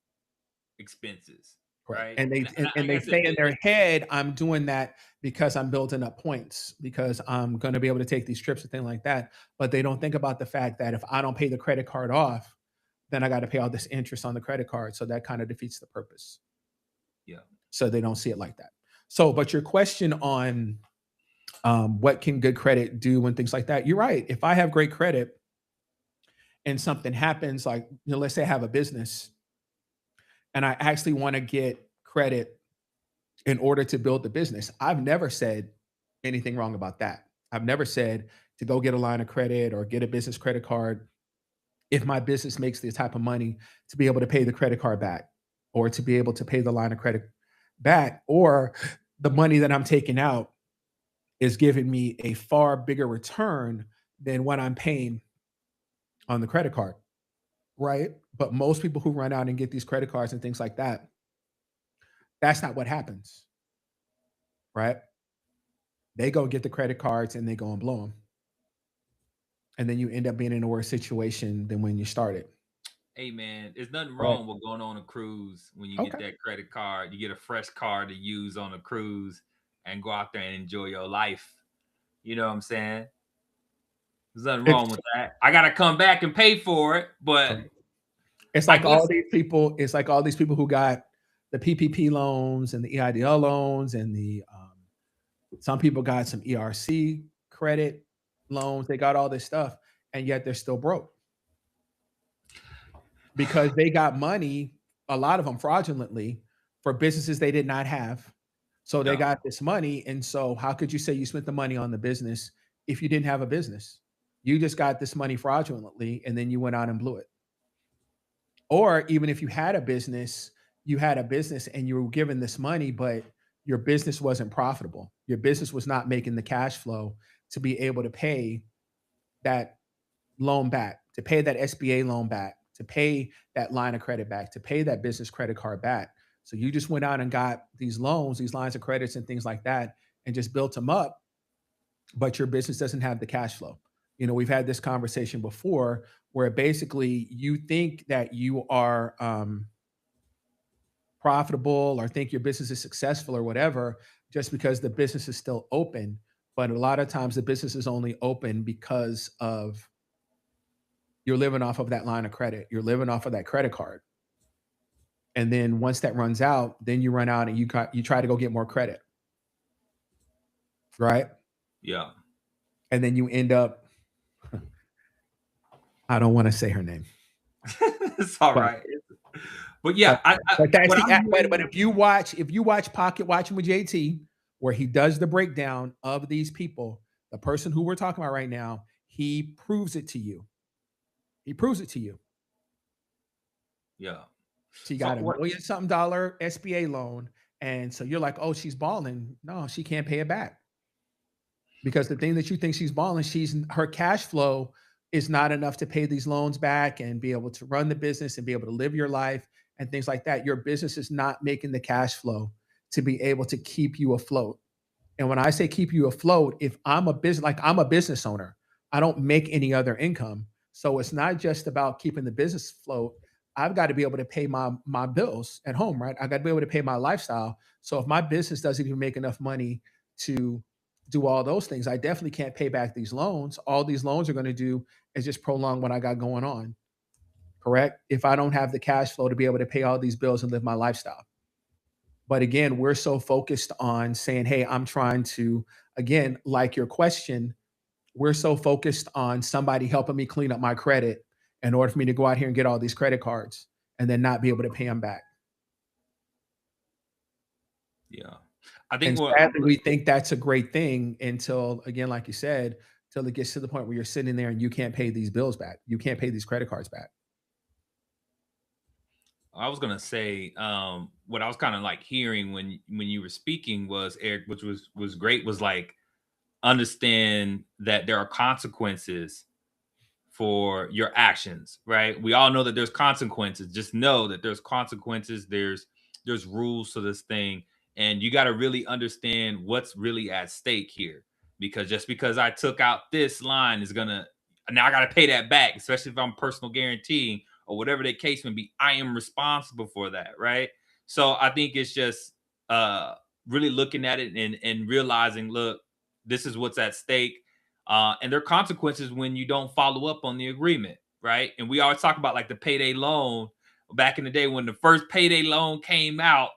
expenses, Correct. right? And they And and, and like I they said, say in their head, I'm doing that because I'm building up points, because I'm going to be able to take these trips and things like that. But they don't think about the fact that if I don't pay the credit card off, then I got to pay all this interest on the credit card. So that kind of defeats the purpose. yeah, So they don't see it like that. So, but your question on what can good credit do and things like that, you're right. If I have great credit and something happens, like, let's say I have a business and I actually want to get credit in order to build the business, I've never said anything wrong about that. I've never said to go get a line of credit or get a business credit card if my business makes the type of money to be able to pay the credit card back or to be able to pay the line of credit back, or the money that I'm taking out is giving me a far bigger return than what I'm paying on the credit card, right? But most people who run out and get these credit cards and things like that, that's not what happens, right? They go get the credit cards and they go and blow them. And then you end up being in a worse situation than when you started. hey man, there's nothing Right. wrong with going on a cruise when you get Okay. that credit card. You get a fresh card to use on a cruise and go out there and enjoy your life. You know what I'm saying? There's nothing It's wrong with that. I gotta come back and pay for it, but correct. It's I like all guess these people, it's like all these people who got the PPP loans and the EIDL loans and the some people got some ERC credit loans. They got all this stuff, and yet they're still broke because they got money, a lot of them fraudulently, for businesses they did not have. So they yeah. got this money. And so, how could you say you spent the money on the business if you didn't have a business? You just got this money fraudulently and then you went out and blew it. Or even if you had a business and you were given this money, but your business wasn't profitable. Your business was not making the cash flow to be able to pay that loan back, to pay that SBA loan back, to pay that line of credit back, to pay that business credit card back. So you just went out and got these loans, these lines of credits and things like that, and just built them up, but your business doesn't have the cash flow. We've had this conversation before where basically you think that you are profitable or think your business is successful or whatever just because the business is still open. But a lot of times the business is only open because of you're living off of that line of credit. You're living off of that credit card. And then once that runs out, then you run out and you try to go get more credit, right? Yeah. And then you end up I don't want to say her name. It's all But right. But yeah, but that's what I'm but hearing, if you watch Pocket Watching with JT, where he does the breakdown of these people, the person who we're talking about right now, he proves it to you. He proves it to you. yeah. She So got a what? million something dollar SBA loan. And so you're like, oh, she's balling. No, she can't pay it back. Because the thing that you think she's balling, her cash flow is not enough to pay these loans back and be able to run the business and be able to live your life and things like that. Your business is not making the cash flow to be able to keep you afloat. And when I say keep you afloat, if I'm a business owner, I don't make any other income. So it's not just about keeping the business afloat. I've got to be able to pay my bills at home, right? I got to be able to pay my lifestyle. So if my business doesn't even make enough money to do all those things, I definitely can't pay back these loans. All these loans are going to do is just prolong what I got going on. Correct? If I don't have the cash flow to be able to pay all these bills and live my lifestyle. But again, we're so focused on saying, hey, I'm trying to, again, like your question, we're so focused on somebody helping me clean up my credit in order for me to go out here and get all these credit cards and then not be able to pay them back. Yeah. I think And what sadly, we think that's a great thing until, again, like you said, till it gets to the point where you're sitting there and you can't pay these bills back. You can't pay these credit cards back. I was gonna say, what I was kind of like hearing when you were speaking was, Eric, which was great, was like understand that there are consequences for your actions, right? We all know that there's consequences. Just know that there's consequences. There's rules to this thing, and you got to really understand what's really at stake here. Because just because I took out this line is gonna now I got to pay that back, especially if I'm personal guaranteeing or whatever the case may be. I am responsible for that, right? So I think it's just really looking at it and realizing, look, this is what's at stake, and there are consequences when you don't follow up on the agreement, right? And we always talk about like the payday loan back in the day when the first payday loan came out,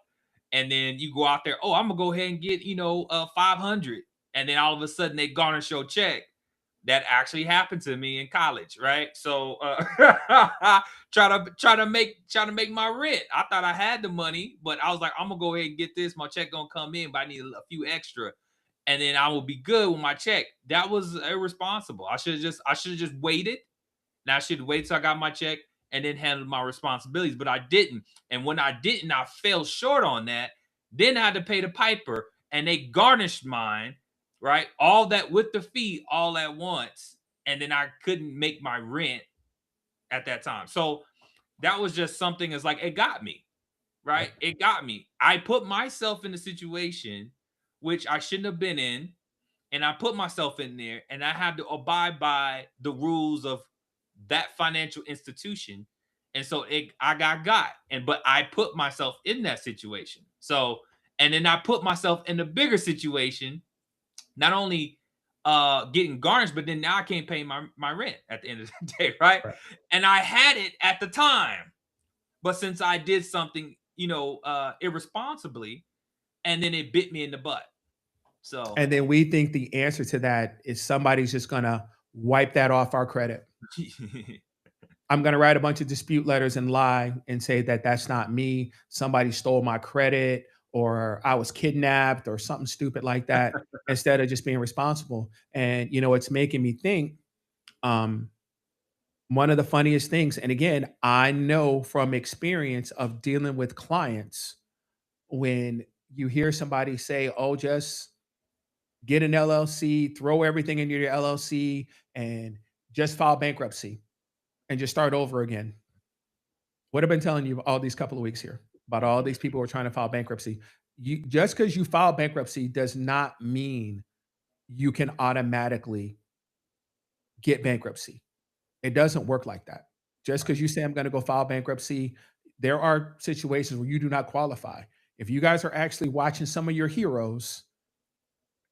and then you go out there, oh, I'm gonna go ahead and get 500, and then all of a sudden they garnish your check. That actually happened to me in college, right? So try to make my rent. I thought I had the money, but I was like, I'm gonna go ahead and get this. My check gonna come in, but I need a few extra, and then I will be good with my check. That was irresponsible. I should have just waited. And I should wait till I got my check and then handle my responsibilities. But I didn't. And when I didn't, I fell short on that. Then I had to pay the piper, and they garnished mine, right? All that with the fee all at once. And then I couldn't make my rent at that time. So that was just something, as like, it got me, right? Yep. It got me. I put myself in a situation which I shouldn't have been in, and I put myself in there, and I had to abide by the rules of that financial institution. And so I got, and but I put myself in that situation. So, and then I put myself in a bigger situation, not only getting garnished, but then now I can't pay my rent at the end of the day, right? Right. And I had it at the time, but since I did something, irresponsibly, and then it bit me in the butt. So And then we think the answer to that is somebody's just going to wipe that off our credit. I'm going to write a bunch of dispute letters and lie and say that that's not me. Somebody stole my credit or I was kidnapped or something stupid like that instead of just being responsible. And, it's making me think, um, One of the funniest things, and again, I know from experience of dealing with clients, when you hear somebody say, "Oh, just get an LLC, throw everything into your LLC, and just file bankruptcy and just start over again." What I've been telling you all these couple of weeks here about all these people who are trying to file bankruptcy. You just because you file bankruptcy does not mean you can automatically get bankruptcy. It doesn't work like that. Just Right. because you say I'm going to go file bankruptcy, there are situations where you do not qualify. If you guys are actually watching some of your heroes,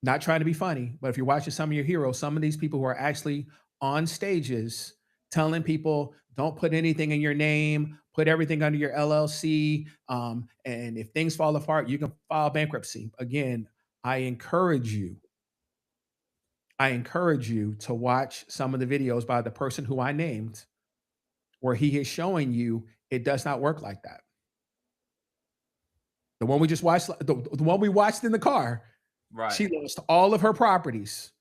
not trying to be funny, but if you're watching some of your heroes, some of these people who are actually on stages telling people, don't put anything in your name, put everything under your LLC. And if things fall apart, you can file bankruptcy. Again, I encourage you, I encourage you to watch some of the videos by the person who I named, where he is showing you it does not work like that. The one we just watched, the one we watched in the car, Right. she lost all of her properties.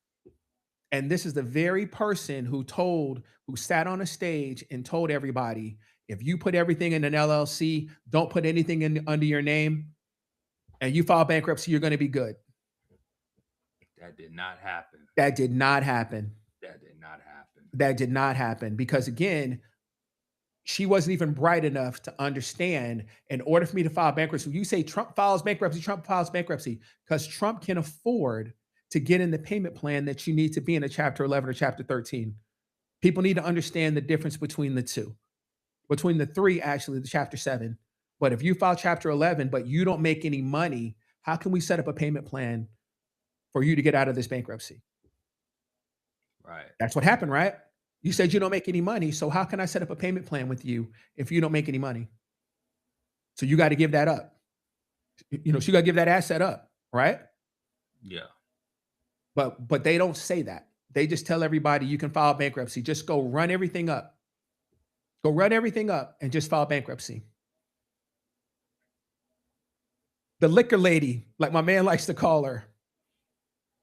And this is the very person who sat on a stage and told everybody, if you put everything in an LLC, don't put anything in under your name, and you file bankruptcy, you're going to be good. That did not happen. That did not happen. That did not happen. That did not happen because, again, she wasn't even bright enough to understand in order for me to file bankruptcy. You say Trump files bankruptcy because Trump can afford to get in the payment plan that you need to be in a chapter 11 or chapter 13. People need to understand the difference between the two, between the three, actually, the chapter 7. But if you file chapter 11, but you don't make any money, how can we set up a payment plan for you to get out of this bankruptcy? Right. That's what happened, right? You said you don't make any money. So how can I set up a payment plan with you if you don't make any money? So you got to give that up. So you got to give that asset up, right? Yeah. But they don't say that. They just tell everybody you can file bankruptcy. Just go run everything up. Go run everything up and just file bankruptcy. The liquor lady, like my man likes to call her,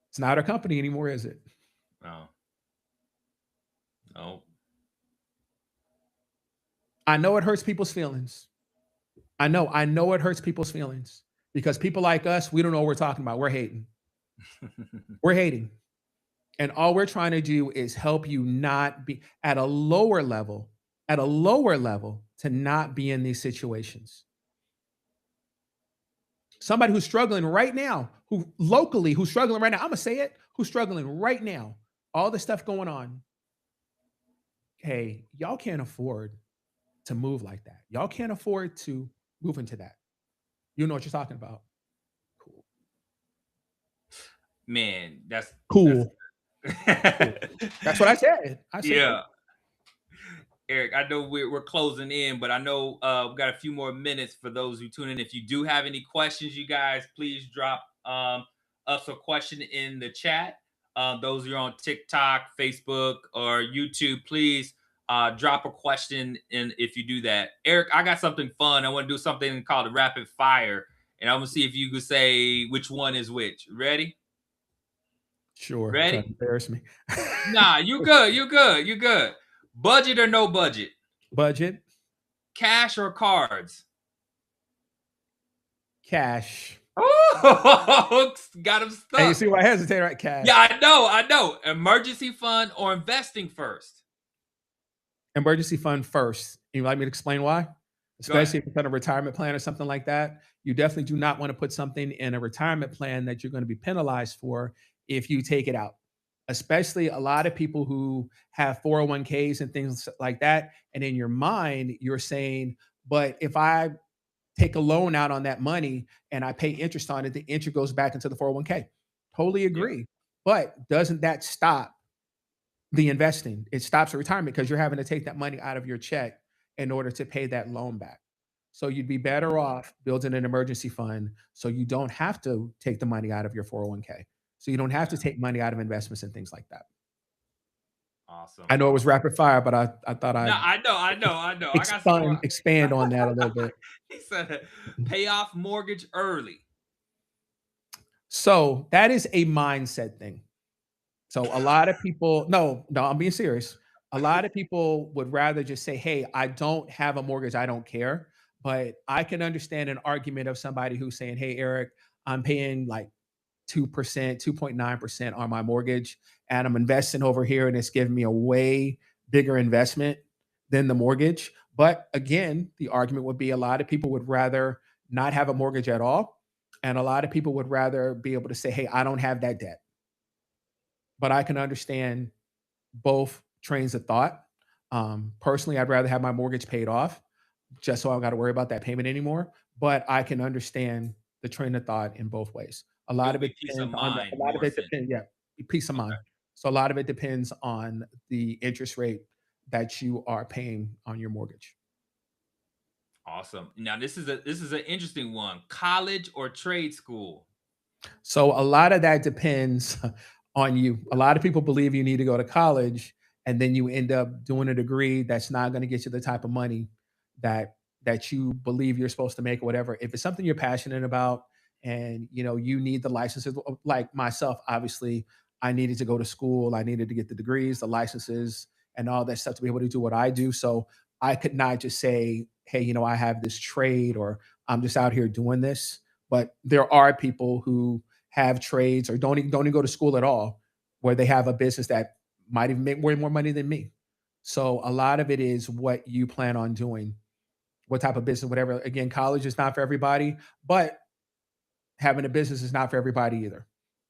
it's not her company anymore, is it? No. No. I know it hurts people's feelings. I know it hurts people's feelings because people like us, we don't know what we're talking about. We're hating. We're hating. And all we're trying to do is help you not be at a lower level, to not be in these situations. Somebody who's struggling right now, who's struggling right now, I'm gonna say it, who's struggling right now, all the stuff going on. Hey, y'all can't afford to move like that. Y'all can't afford to move into that. You know what you're talking about. Cool. Man, that's Cool. That's what I said. I said, yeah. Eric, I know we're closing in, but I know we've got a few more minutes for those who tune in. If you do have any questions, you guys, please drop us a question in the chat. Those who are on TikTok, Facebook, or YouTube, please drop a question in if you do that. Eric, I got something fun. I want to do something called a rapid fire, and I'm gonna see if you could say which one is which. Ready? Sure. Trying to Ready? embarrass me. Nah, you good. You good. You good. Budget or no budget? Budget. Cash or cards? Cash. Oh, got him stuck. Hey, you see why I hesitate, right? Cash. Yeah, I know. Emergency fund or investing first? Emergency fund first. You like me to explain why? Especially if it's on a retirement plan or something like that. You definitely do not want to put something in a retirement plan that you're going to be penalized for if you take it out. Especially a lot of people who have 401ks and things like that. And in your mind, you're saying, but if I take a loan out on that money and I pay interest on it, the interest goes back into the 401k. Totally agree. Yeah. But doesn't that stop the investing? It stops the retirement because you're having to take that money out of your check in order to pay that loan back. So you'd be better off building an emergency fund so you don't have to take the money out of your 401k. So you don't have to take money out of investments and things like that. Awesome. I know it was rapid fire, but I thought No, I know. Expand on that a little bit. He said, pay off mortgage early. So that is a mindset thing. So a lot of people, no, I'm being serious. A lot of people would rather just say, "Hey, I don't have a mortgage, I don't care." But I can understand an argument of somebody who's saying, "Hey, Eric, I'm paying like 2%, 2.9% on my mortgage, and I'm investing over here, and it's giving me a way bigger investment than the mortgage." But again, the argument would be a lot of people would rather not have a mortgage at all. And a lot of people would rather be able to say, "Hey, I don't have that debt." But I can understand both trains of thought. Personally, I'd rather have my mortgage paid off just so I don't got to worry about that payment anymore. But I can understand the train of thought in both ways. A It lot would of it be peace of depends on a mind lot of more it sense. depends, yeah, peace of mind. Okay. So a lot of it depends on the interest rate that you are paying on your mortgage. Awesome. Now this is an interesting one. College or trade school? So a lot of that depends on you. A lot of people believe you need to go to college and then you end up doing a degree that's not going to get you the type of money that you believe you're supposed to make or whatever. If it's something you're passionate about and you need the licenses like myself, obviously I needed to go to school, I needed to get the degrees, the licenses and all that stuff to be able to do what I do. So I could not just say, "Hey, I have this trade or I'm just out here doing this." But there are people who have trades or don't even go to school at all, where they have a business that might even make way more money than me. So a lot of it is what you plan on doing, what type of business, whatever. Again, college is not for everybody, but having a business is not for everybody either.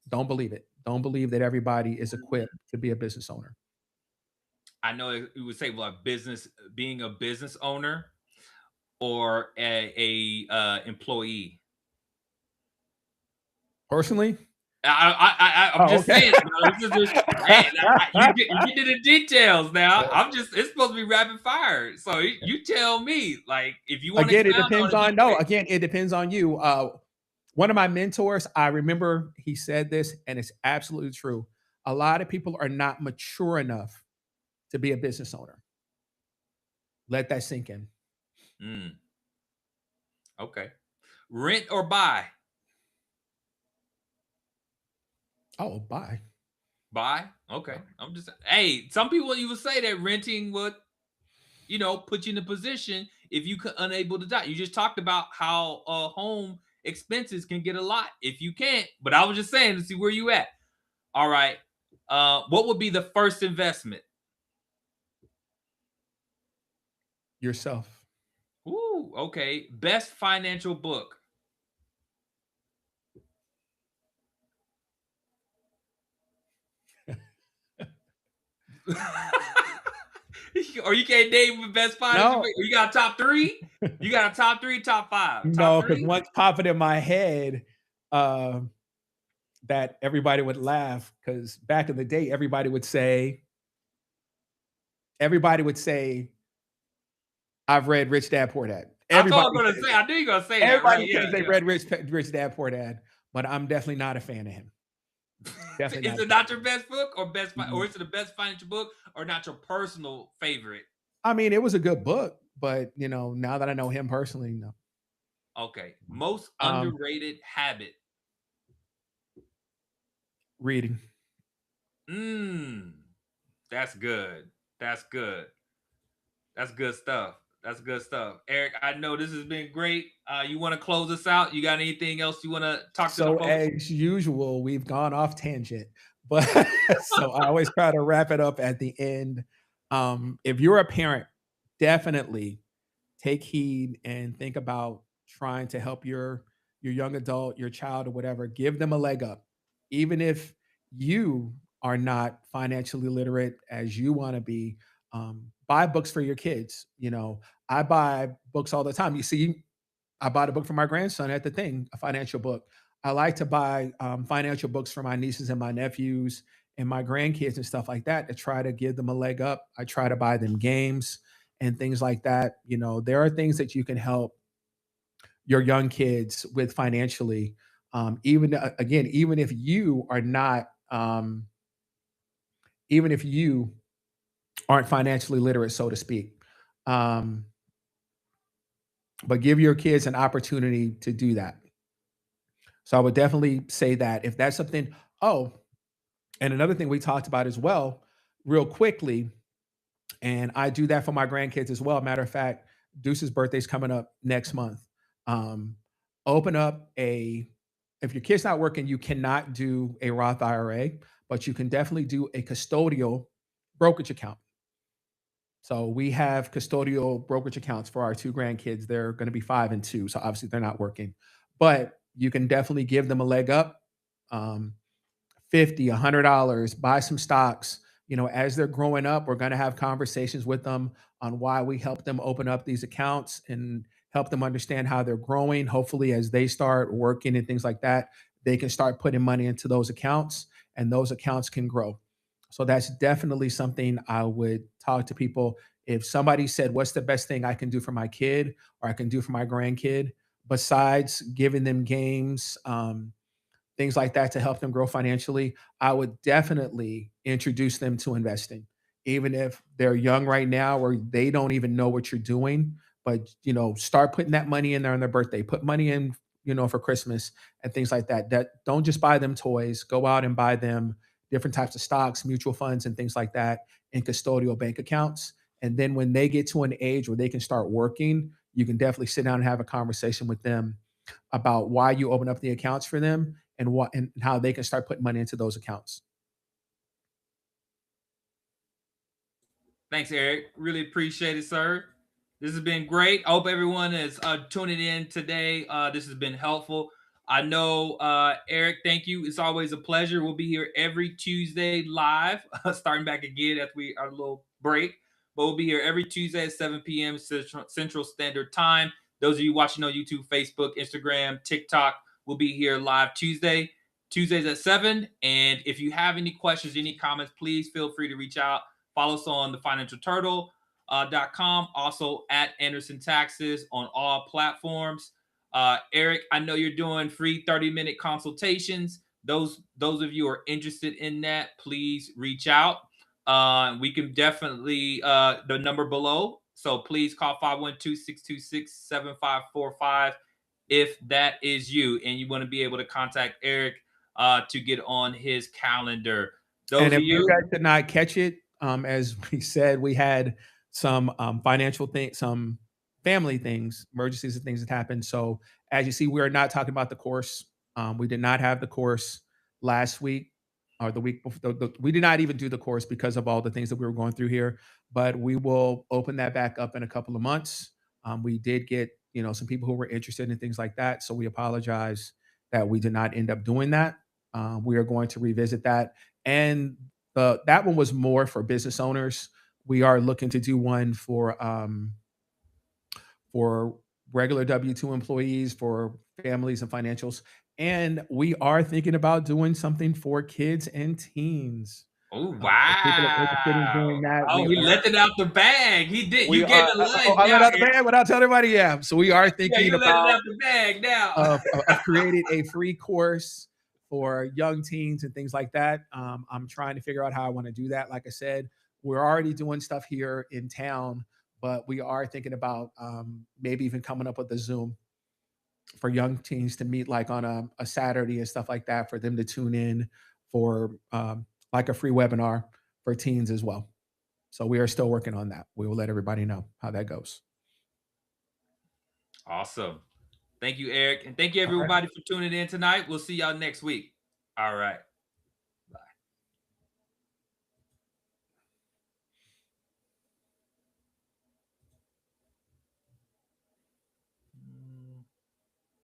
Don't believe it. Don't believe that everybody is equipped to be a business owner. I know it would say like business, being a business owner or a employee. Personally, I'm oh, just okay. saying. Hey, you get into the details now. I'm just. It's supposed to be rapid fire. So you tell me, like, if you want to Again, it expound depends on it, be on no, quick. again, it depends on you. One of my mentors, I remember he said this, and it's absolutely true. A lot of people are not mature enough to be a business owner. Let that sink in. Mm, okay. Rent or buy? Oh, bye. Buy. Okay. I'm just. Hey, some people even say that renting would, put you in a position if you could unable to die. You just talked about how home expenses can get a lot if you can't. But I was just saying to see where you at. All right. What would be the first investment? Yourself. Ooh, okay. Best financial book. Or you can't name the best financial No, book. You got a top three? You got a top three, top five. Top no, because three? once popping in my head, uh, that everybody would laugh because back in the day, everybody would say, "I've read Rich Dad Poor Dad." I thought I was Everybody gonna says say, it. I knew you were gonna say that, Everybody right? Yeah, says they yeah. read Rich Dad Poor Dad, but I'm definitely not a fan of him. Definitely Is not a it fan. not your best book or or Mhm. is it the best financial book or not your personal favorite? I mean, it was a good book, but now that I know him personally, no. Okay. Most Um, underrated habit. Reading. Mmm. That's good. That's good. That's good stuff. That's good stuff. Eric, I know this has been great. You want to close us out? You got anything else you want to talk to the So folks? as usual, we've gone off tangent, but so I always try to wrap it up at the end. If you're a parent, definitely take heed and think about trying to help your young adult, your child, or whatever. Give them a leg up, even if you are not financially literate as you want to be. Buy books for your kids. I buy books all the time. You see, I bought a book for my grandson at the thing, a financial book. I like to buy financial books for my nieces and my nephews and my grandkids and stuff like that to try to give them a leg up. I try to buy them games and things like that. There are things that you can help your young kids with financially. Even again, even if you aren't financially literate, so to speak. Um, but give your kids an opportunity to do that. So I would definitely say that if that's something. Oh, and another thing we talked about as well, real quickly. And I do that for my grandkids as well. Matter of fact, Deuce's birthday's coming up next month. Um, open up a if your kid's not working, you cannot do a Roth IRA, but you can definitely do a custodial brokerage account. So we have custodial brokerage accounts for our two grandkids. They're going to be 5 and 2, so obviously they're not working, but you can definitely give them a leg up. Um, 50, $100, buy some stocks. As they're growing up, we're going to have conversations with them on why we help them open up these accounts and help them understand how they're growing. Hopefully, as they start working and things like that, they can start putting money into those accounts and those accounts can grow. So that's definitely something I would talk to people. If somebody said, what's the best thing I can do for my kid or I can do for my grandkid, besides giving them games, things like that to help them grow financially, I would definitely introduce them to investing. Even if they're young right now or they don't even know what you're doing, but start putting that money in there on their birthday. Put money in, for Christmas and things like that. That don't just buy them toys, go out and buy them different types of stocks, mutual funds, and things like that in custodial bank accounts. And then when they get to an age where they can start working, you can definitely sit down and have a conversation with them about why you open up the accounts for them and what and how they can start putting money into those accounts. Thanks, Eric. Really appreciate it, sir. This has been great. I hope everyone is tuning in today. This has been helpful. I know, Eric, thank you. It's always a pleasure. We'll be here every Tuesday live, starting back again after our little break. But we'll be here every Tuesday at 7 p.m. Central Standard Time. Those of you watching on YouTube, Facebook, Instagram, TikTok, we'll be here live Tuesdays at 7. And if you have any questions, any comments, please feel free to reach out. Follow us on the Financial Turtle.com, also at Anderson Taxes on all platforms. Eric, I know you're doing free 30-minute consultations. Those of you who are interested in that, please reach out. We can definitely the number below. So please call 512-626-7545 if that is you and you want to be able to contact Eric to get on his calendar. And Those of if you you, guys did not catch it, as we said, we had some financial things, some family things, emergencies and things that happened. So as you see, we are not talking about the course. We did not have the course last week or the week before. We did not even do the course because of all the things that we were going through here. But we will open that back up in a couple of months. We did get some people who were interested in things like that. So we apologize that we did not end up doing that. We are going to revisit that, and that one was more for business owners. We are looking to do one for regular W-2 employees, for families and financials, and we are thinking about doing something for kids and teens. oh If people are interested in wow! doing that, Oh, he let it out the bag. He did. we You gave are. it life I let now, out the Eric. bag without telling everybody. Yeah, so we are Yeah, thinking you let it about out the bag now. of creating a free course for young teens and things like that. I'm trying to figure out how I want to do that. Like I said, we're already doing stuff here in town, but we are thinking about maybe even coming up with a Zoom for young teens to meet like on a Saturday and stuff like that for them to tune in for like a free webinar for teens as well. So we are still working on that. We will let everybody know how that goes. Awesome. Thank you, Eric. And thank you, All right. everybody, for tuning in tonight. We'll see y'all next week. All right.